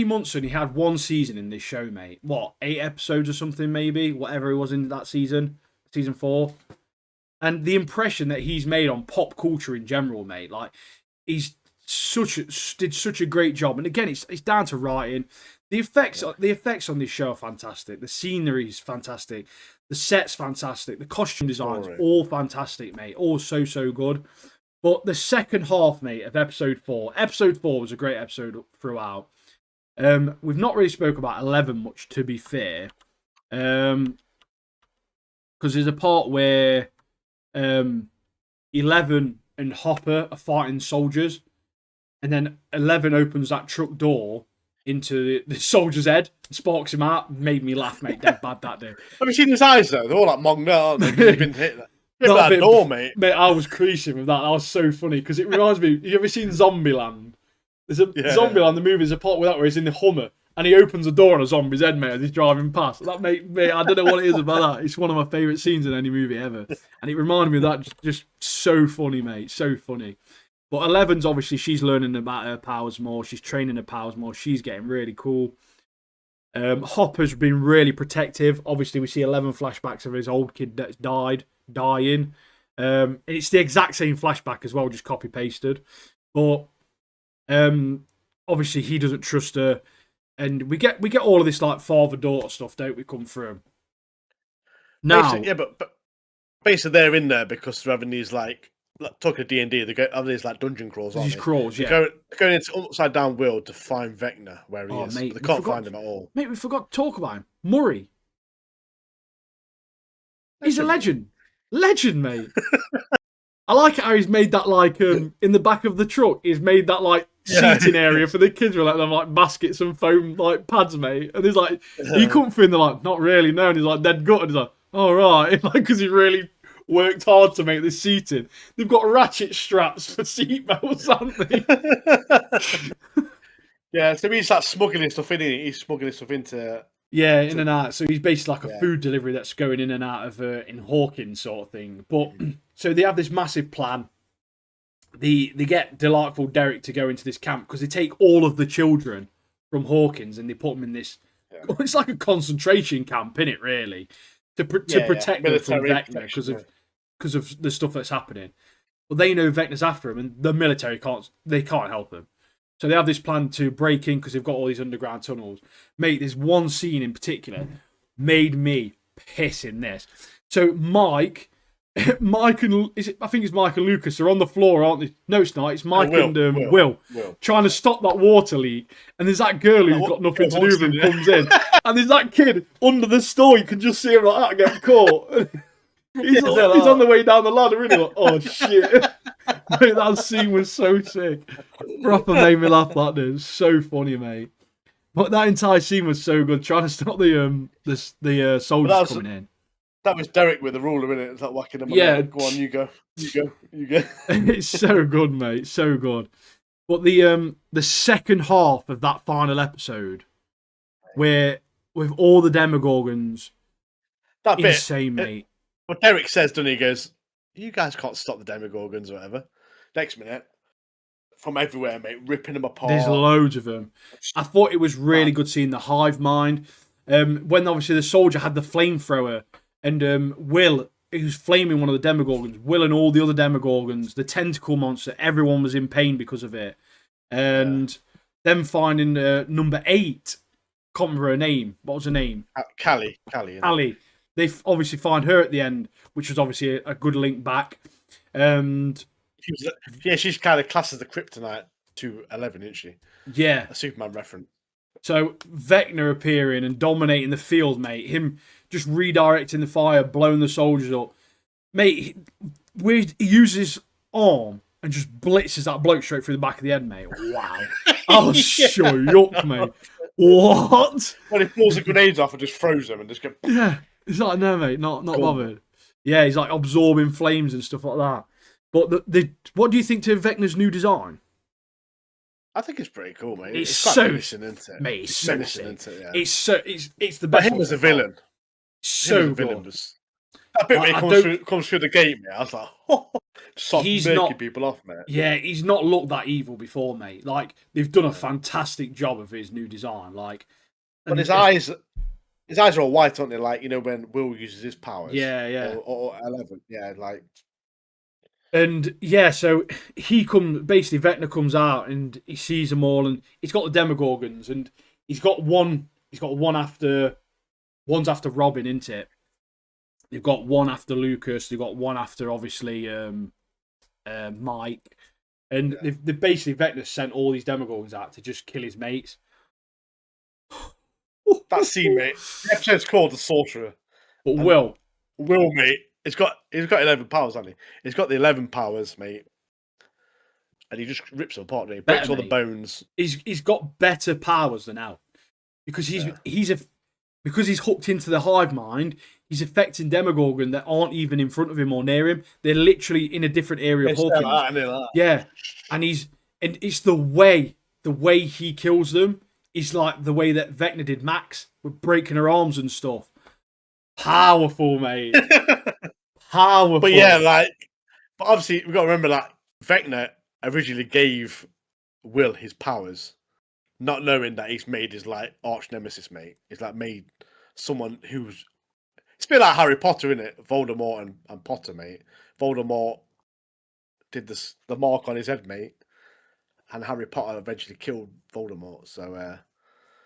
Munson, he had one season in this show, mate. What, 8 episodes or something, maybe? Whatever he was in that season 4. And the impression that he's made on pop culture in general, mate, like he's did such a great job. And again, it's down to writing. The effects on this show are fantastic. The scenery is fantastic. The set's fantastic. The costume design's all fantastic, mate. All so good. But the second half, mate, of episode 4 was a great episode throughout. We've not really spoke about 11 much, to be fair. Because there's a part where 11 and Hopper are fighting soldiers. And then 11 opens that truck door into the soldier's head, sparks him out. Made me laugh, mate. Dead bad that day. Have you seen his eyes, though? They're all like monged out, aren't they? 'Cause he's been hit that door, mate. Mate, I was creasing with that. That was so funny because it reminds me. You ever seen Zombieland? There's a Zombieland. The movie. There's a part with that where he's in the Hummer and he opens the door on a zombie's head, mate, as he's driving past. That mate, I don't know what it is about that. It's one of my favourite scenes in any movie ever, and it reminded me of that. Just so funny, mate. So funny. But 11's obviously she's learning about her powers more. She's training her powers more. She's getting really cool. Hopper's been really protective. Obviously, we see 11 flashbacks of his old kid that's dying. And it's the exact same flashback as well, just copy pasted. But obviously he doesn't trust her, and we get all of this like father daughter stuff, don't we? Come through now, but basically they're in there because they're having these like talking to D&D. They having these like dungeon crawls. These crawls, yeah. They're going into upside down world to find Vecna where he is. Mate, but they can't find him at all. Mate, we forgot to talk about him. Murray. He's a legend, mate. I like how he's made that like in the back of the truck. He's made that like seating area for the kids with like them like baskets and foam like pads, mate. And he's like, you come through and they're like, not really, no. And he's like dead gutted. He's like, all right, like because he really worked hard to make this seating. They've got ratchet straps for seatbelts, haven't they? Yeah, so he's like smuggling stuff in. He's smuggling stuff into. Yeah, in and out. So he's basically like a food delivery that's going in and out of in Hawkins sort of thing. But so they have this massive plan. They get Delightful Derek to go into this camp because they take all of the children from Hawkins and they put them in this. Yeah. It's like a concentration camp, isn't it? Really, to protect them from Vecna because of the stuff that's happening. But they know Vecna's after them, and the military can't help them. So they have this plan to break in because they've got all these underground tunnels. Mate, there's one scene in particular made me piss in this. So Mike and I think it's Mike and Lucas are on the floor, aren't they? No, it's not. It's Mike and Will trying to stop that water leak. And there's that girl who's got nothing to do and comes in. And there's that kid under the store. You can just see him like that getting caught. He's on the way down the ladder, isn't he? Like, oh shit! Mate, that scene was so sick. Proper made me laugh. That did. So funny, mate. But that entire scene was so good. Trying to stop the soldiers coming in. That was Derek with the ruler in it. It's like whacking them. Yeah, go on, you go. It's so good, mate. So good. But the second half of that final episode, where with all the Demogorgons, that insane, mate. What Derek says, doesn't he? He goes, you guys can't stop the Demogorgons or whatever. Next minute, from everywhere, mate, ripping them apart. There's loads of them. I thought it was really good seeing the hive mind. When obviously the soldier had the flamethrower and Will, he was flaming one of the Demogorgons. Will and all the other Demogorgons, the tentacle monster, everyone was in pain because of it. And them finding number 8, can't remember her name. What was her name? Callie. They obviously find her at the end, which was obviously a good link back. And she's kind of classed as the kryptonite to 11, isn't she? Yeah, a Superman reference. So Vecna appearing and dominating the field, mate. Him just redirecting the fire, blowing the soldiers up, mate. He uses his arm and just blitzes that bloke straight through the back of the head, mate. Wow. I was shook, mate. What? When he pulls the grenades off and just throws them and just go. Yeah, it's like, no, mate, not bothered. Yeah, he's like absorbing flames and stuff like that. But what do you think to Vecna's new design? I think it's pretty cool, mate. It's quite so menacing, isn't it? Mate, it's so sick. It's the But best. him as a villain. So villain was that bit where he comes through the gate, mate. I was like, he's murking people off, mate. Yeah, he's not looked that evil before, mate. Like, they've done a fantastic job of his new design. Like, but his eyes are all white, aren't they? Like, you know, when Will uses his powers. Yeah. Or 11. Yeah, like. And yeah, so basically Vecna comes out and he sees them all, and he's got the Demogorgons, and he's got one after Robin, isn't it? They've got one after Lucas, they've got one after obviously Mike, and they've basically Vecna sent all these Demogorgons out to just kill his mates. That scene, mate. The episode's called The Sorcerer. But Will, mate. He's got 11 powers, hasn't he? He's got the 11 powers, mate. And he just rips them apart, he breaks all the bones. He's got better powers than Al. Because because he's hooked into the hive mind, he's affecting Demogorgon that aren't even in front of him or near him. They're literally in a different area of Hawkins. Yeah. And it's the way he kills them is like the way that Vecna did Max with breaking her arms and stuff. Powerful, mate. Powerful. But yeah, but obviously we've got to remember that Vecna originally gave Will his powers, not knowing that he's made his arch nemesis, mate. He's made someone who's. It's a bit like Harry Potter, isn't it? Voldemort and Potter, mate. Voldemort did the mark on his head, mate, and Harry Potter eventually killed Voldemort. So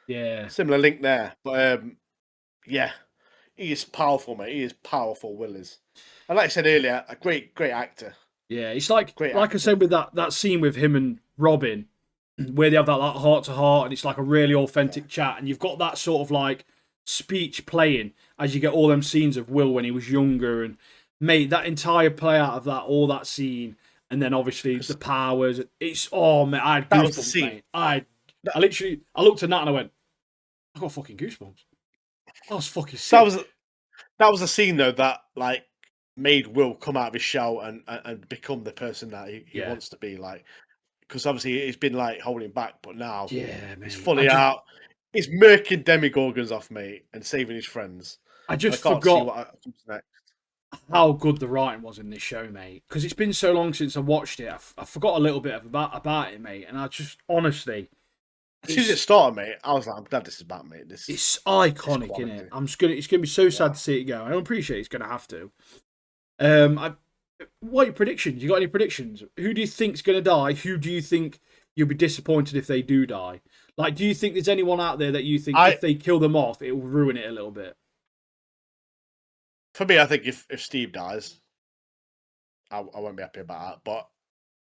yeah, similar link there. But yeah. He is powerful, mate. He is powerful, Will is. And like I said earlier, a great actor. Yeah, it's like I said with that scene with him and Robin, where they have that heart-to-heart, and it's like a really authentic chat, and you've got that sort of like speech playing as you get all them scenes of Will when he was younger, and mate, that entire play out of all that scene, and then obviously the powers. It's man, I had goosebumps, mate. I looked at Nat and I went, I got fucking goosebumps. That was fucking sick. That was a scene though that made Will come out of his shell and become the person that he wants to be, because obviously he's been holding back, but now he's fully out. He's murking Demogorgons off, mate, and saving his friends. I just forgot what comes next. How good the writing was in this show, mate, because it's been so long since I watched it. I forgot a little bit about it, mate, and I just honestly. As soon as it started, mate, I was like, I'm glad this is back, mate. It's iconic, isn't it? It's gonna be so sad to see it go. I don't appreciate it's gonna have to. What are your predictions? You got any predictions? Who do you think's gonna die? Who do you think you'll be disappointed if they do die? Do you think there's anyone out there that you think if they kill them off, it will ruin it a little bit? For me, I think if Steve dies, I won't be happy about that. But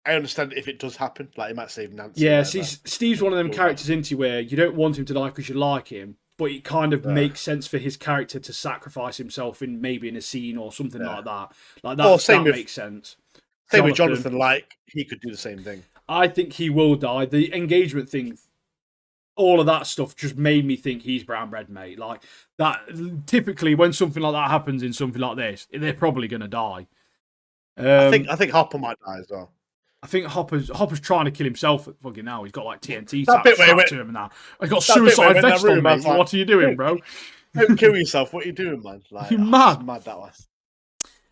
I understand if it does happen, he might save Nancy. Yeah, see, Steve's one of them characters into where you don't want him to die because you like him, but it kind of makes sense for his character to sacrifice himself in a scene or something like that. That makes sense. Same with Jonathan, he could do the same thing. I think he will die. The engagement thing, all of that stuff just made me think he's brown bread, mate. That typically when something like that happens in something like this, they're probably going to die. I think Hopper might die as well. I think Hopper's trying to kill himself fucking now. He's got TNT strapped to him now. He's got suicide vest on, mate. What are you doing, bro? Don't kill yourself. What are you doing, man? You're mad. Mad that was.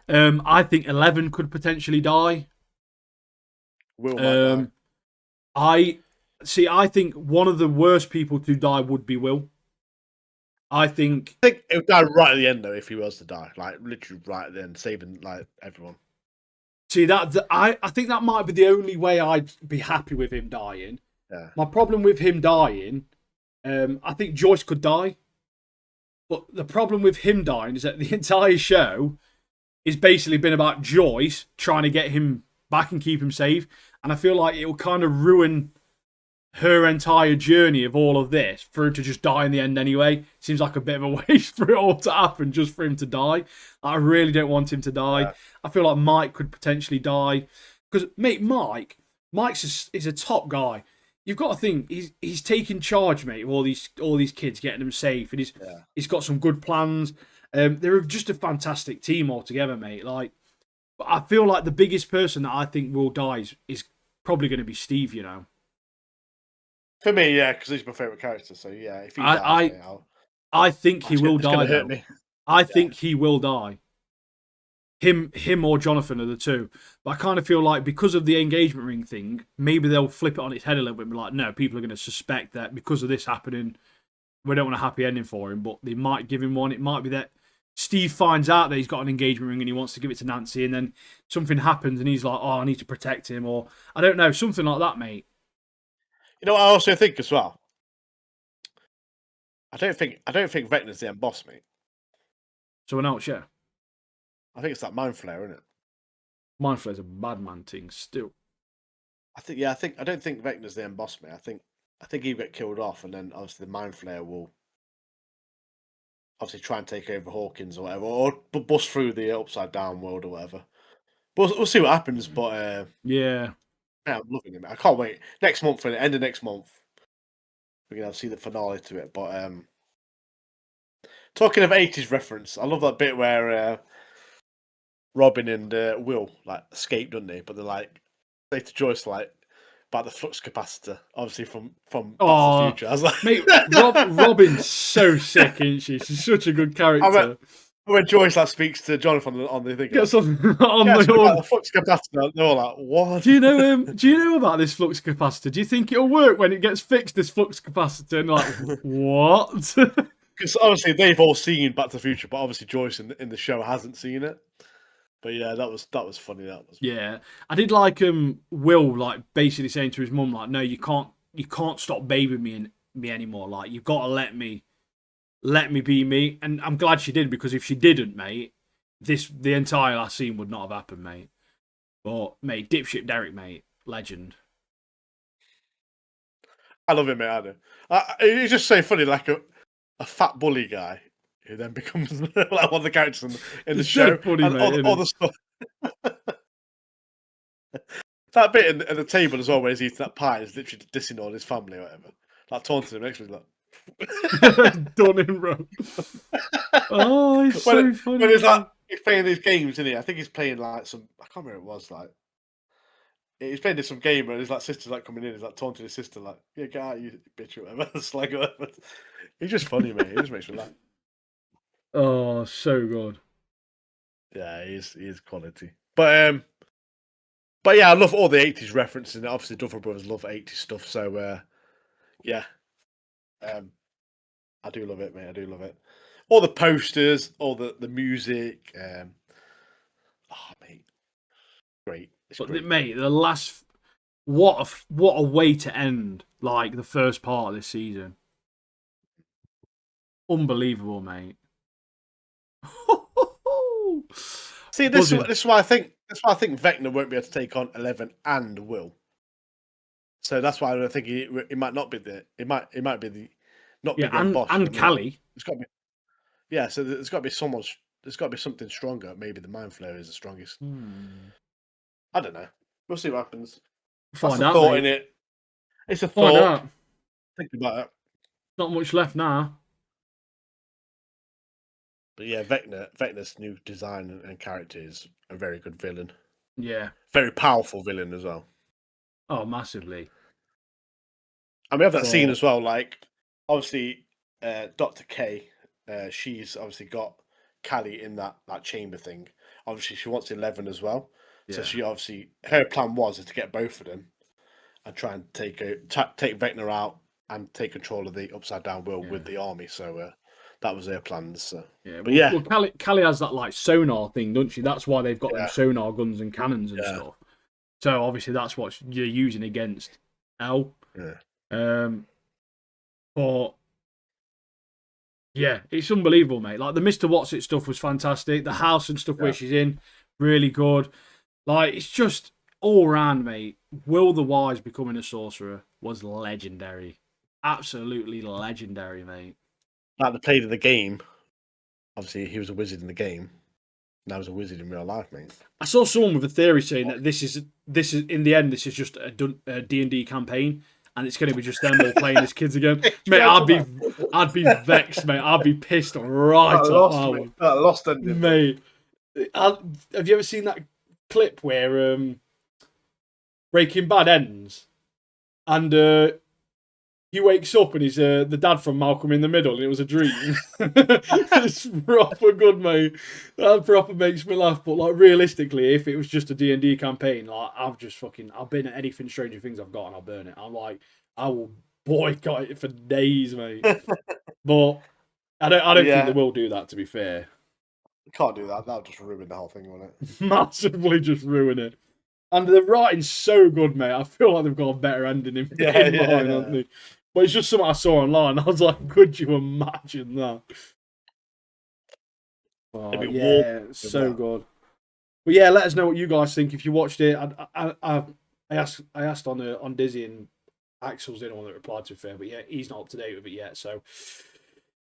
I think 11 could potentially die. Will die. I think one of the worst people to die would be Will. I think it would die right at the end though if he was to die, literally right at the end, saving everyone. See I think that might be the only way I'd be happy with him dying. Yeah. My problem with him dying, I think Joyce could die, but the problem with him dying is that the entire show is basically been about Joyce trying to get him back and keep him safe, and I feel like it will kind of ruin her entire journey of all of this for her to just die in the end anyway seems like a bit of a waste for it all to happen just for him to die. I really don't want him to die. Yeah. I feel like Mike could potentially die because, mate, Mike's is a top guy. You've got to think he's taking charge, mate, of all these kids, getting them safe, and he's got some good plans. They're just a fantastic team altogether, mate. Like, I feel like the biggest person that I think will die is probably going to be Steve. You know. For me, yeah, because he's my favourite character. So yeah, if he dies, I think he will die. It's gonna hurt me. I think he will die. Him or Jonathan are the two. But I kind of feel like because of the engagement ring thing, maybe they'll flip it on its head a little bit and be like, no, people are going to suspect that because of this happening, we don't want a happy ending for him, but they might give him one. It might be that Steve finds out that he's got an engagement ring and he wants to give it to Nancy, and then something happens and he's like, oh, I need to protect him, or I don't know, something like that, mate. You know what I also think as well? I don't think Vecna's the end boss, mate. Someone else, yeah. I think it's that Mind Flayer, isn't it? Mind Flayer's a bad man thing still. I don't think Vecna's the end boss, mate. I think he'll get killed off, and then obviously the Mind Flayer will obviously try and take over Hawkins or whatever, or bust through the upside down world or whatever. But we'll see what happens. But yeah, I'm loving it, mate. I can't wait. Next month, for the end of next month, we're gonna see the finale to it. But talking of 80s reference, I love that bit where Robin and Will like escape, don't they? But they're like, say to Joyce like about the flux capacitor, obviously from Back to the Future. I was like, mate, Robin's so sick, isn't she? She's such a good character. When Joyce like speaks to Jonathan on the thing, gets on the flux capacitor, they're all like, "What?" Do you know about this flux capacitor? Do you think it'll work when it gets fixed? This flux capacitor, and like, what? Because obviously they've all seen Back to the Future, but obviously Joyce in the show hasn't seen it. But yeah, that was funny. Yeah, I did like Will like basically saying to his mum like, "No, you can't stop babying me anymore. Like, you've got to let me be me." And I'm glad she did, because if she didn't, mate, the entire last scene would not have happened, mate. But mate, dipshit Derek, mate, legend. I love him, mate. I do. It's just so funny, like a fat bully guy who then becomes like one of the characters in the show. Funny, and mate, all the stuff. That bit at the table as well, where he's eating that pie, is literally dissing all his family or whatever. Like taunting him next week, like done him, bro. Oh, he's so funny. When he's playing these games, isn't he? I think he's playing like some. I can't remember what it was like. He's playing some game and his like sister's like coming in. He's like taunting his sister, like, "Yeah, get out, you bitch," or whatever. Slag or whatever. He's just funny, mate. He just makes me laugh. Oh, so good. Yeah, he is quality. But yeah, I love all the 80s references, and obviously Duffer Brothers love 80s stuff. So yeah, I do love it, mate. I do love it. All the posters, all the music. Mate, great. It's great. Mate, the last what a way to end like the first part of this season. Unbelievable, mate. See, this is why I think Vecna won't be able to take on 11 and Will. So that's why I think it might not be it might be the not be the boss and Callie. It's got to be. Yeah, so there's got to be someone. There's got to be something stronger. Maybe the Mind Flayer is the strongest. I don't know. We'll see what happens. Find out, thought, in it. It's a thought. Think about it. Not much left now. But yeah, Vecna's new design and character is a very good villain. Yeah. Very powerful villain as well. Oh, massively. And we have that scene as well, like, obviously, Dr. K, she's obviously got Callie in that chamber thing. Obviously, she wants 11 as well. Yeah. So she obviously, her plan was to get both of them and try and take Vecna out and take control of the Upside Down world with the army. So that was their plans. So. Yeah, but yeah. Well, Callie has that like sonar thing, doesn't she? That's why they've got them sonar guns and cannons and stuff. So obviously that's what you're using against Elle. Yeah. But yeah, it's unbelievable, mate. Like the Mr. What's-It stuff was fantastic. The house and stuff where she's in, really good. Like it's just all around, mate. Will the Wise becoming a sorcerer was legendary. Absolutely legendary, mate. Like the play of the game. Obviously, he was a wizard in the game. Now he's a wizard in real life, mate. I saw someone with a theory saying that this is in the end, this is just a D&D campaign, and it's going to be just them all playing as kids again. Mate, I'd be vexed, mate. I'd be pissed right off. Lost ending, mate. Have you ever seen that clip where Breaking Bad ends, and he wakes up and he's the dad from Malcolm in the Middle, and it was a dream. It's proper good, mate. That proper makes me laugh. But like realistically, if it was just a D&D campaign, like I'll bin anything Stranger Things I've got and I'll burn it. I'm like, I will boycott it for days, mate. But I don't think they will do that. To be fair, you can't do that. That'll just ruin the whole thing, won't it? Massively, just ruin it. And the writing's so good, mate. I feel like they've got a better ending in mind, haven't they? But it's just something I saw online. I was like, could you imagine that? Oh, yeah, so good. But yeah, let us know what you guys think if you watched it. I asked on Dizzy, and Axel's the only one that replied, to be fair. But yeah, he's not up to date with it yet, so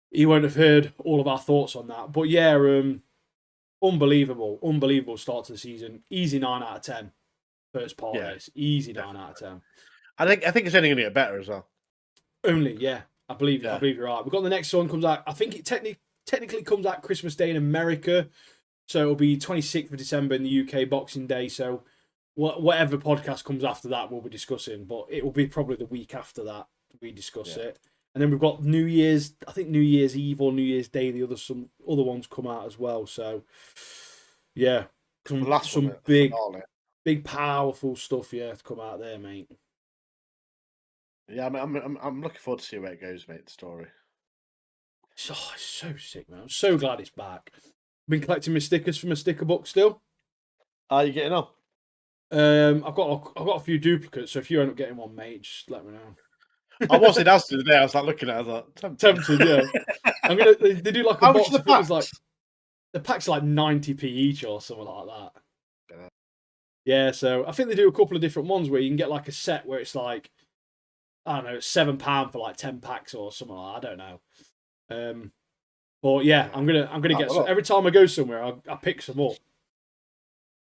he won't have heard all of our thoughts on that. But yeah, unbelievable start to the season. Easy 9 out of 10. First part of this, easy 9 out of 10. I think it's only going to get better as well. Only, yeah. I believe you're right. We've got the next one comes out. I think it technically comes out Christmas Day in America, so it'll be 26th of December in the UK, Boxing Day. So whatever podcast comes after that, we'll be discussing. But it will be probably the week after that we discuss it. And then we've got New Year's. I think New Year's Eve or New Year's Day. Some other ones come out as well. So yeah, some big powerful stuff. To come out there, mate. Yeah, I'm looking forward to see where it goes, mate. The story. Oh, it's so sick, man. I'm so glad it's back. Been collecting my stickers from a sticker book still. How are you getting on? I've got a few duplicates, so if you end up getting one, mate, just let me know. I was in Asda today. I was like looking at it. I was like, tempted, yeah. They do like a box. It was like the pack's like 90p each or something like that. Yeah, so I think they do a couple of different ones where you can get like a set where it's like, I don't know, £7 for like 10 packs or something like that. I don't know. But yeah, I'm gonna get some. Every time I go somewhere, I pick some up.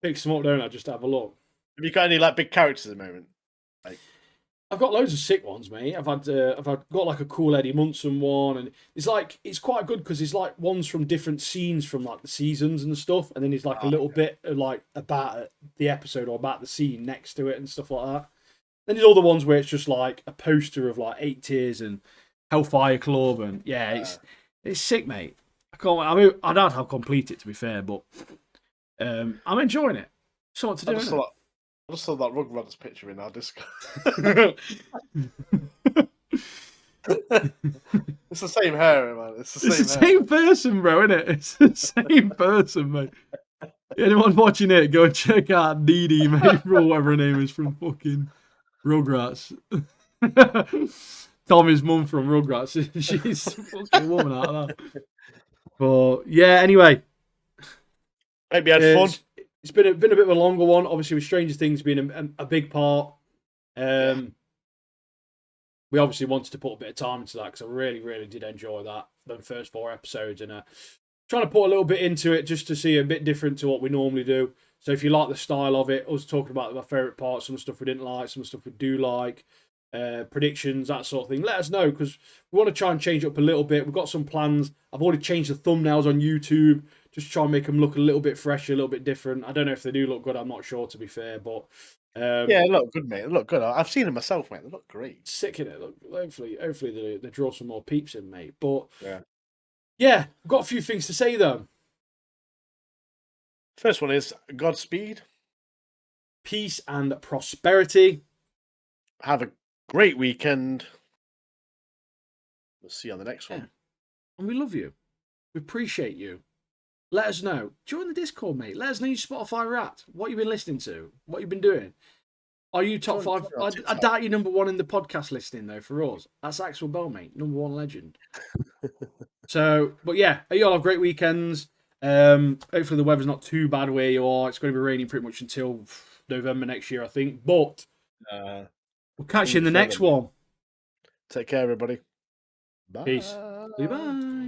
Don't I? Just to have a look. Have you got any like big characters at the moment? Like, I've got loads of sick ones, mate. I've got like a cool Eddie Munson one, and it's quite good because it's like ones from different scenes from like the seasons and stuff, and then it's like a little bit of, like about the episode or about the scene next to it and stuff like that. Then there's all the ones where it's just like a poster of like 8 Tiers and Hellfire Club, and it's sick, mate. I doubt I'll complete it, to be fair, but I'm enjoying it. Something to do. I just saw that Rugrats picture in our Discord. It's the same hair, man. It's the same person, bro, isn't it? It's the same person, mate. Anyone watching it, go and check out Dee Dee, mate, or whatever her name is from fucking Rugrats. Tommy's mum from Rugrats. She's a fucking woman out of that. But yeah, anyway. Maybe had fun. It's been a bit of a longer one, obviously, with Stranger Things being a big part. We obviously wanted to put a bit of time into that because I really, really did enjoy the first 4 episodes, and trying to put a little bit into it just to see a bit different to what we normally do. So if you like the style of it, us talking about my favourite parts, some stuff we didn't like, some stuff we do like, predictions, that sort of thing, let us know, because we want to try and change it up a little bit. We've got some plans. I've already changed the thumbnails on YouTube, just try and make them look a little bit fresher, a little bit different. I don't know if they do look good, I'm not sure, to be fair, but yeah, they look good, mate. They look good. I've seen them myself, mate. They look great. Sick in it. Look, hopefully they draw some more peeps in, mate. But yeah, I've got a few things to say though. First one is Godspeed, peace and prosperity. Have a great weekend. We'll see you on the next one. And we love you. We appreciate you. Let us know. Join the Discord, mate. Let us know your Spotify Wrapped. What you've been listening to. What you've been doing. Are you top 5? I doubt you're number 1 in the podcast listing, though, for us. That's Axel Bell, mate. Number 1 legend. So, but yeah, you all have great weekends. Hopefully the weather's not too bad where you are. It's going to be raining pretty much until November next year, I think. But We'll catch you in the next one. Take care, everybody. Bye. Peace. Goodbye.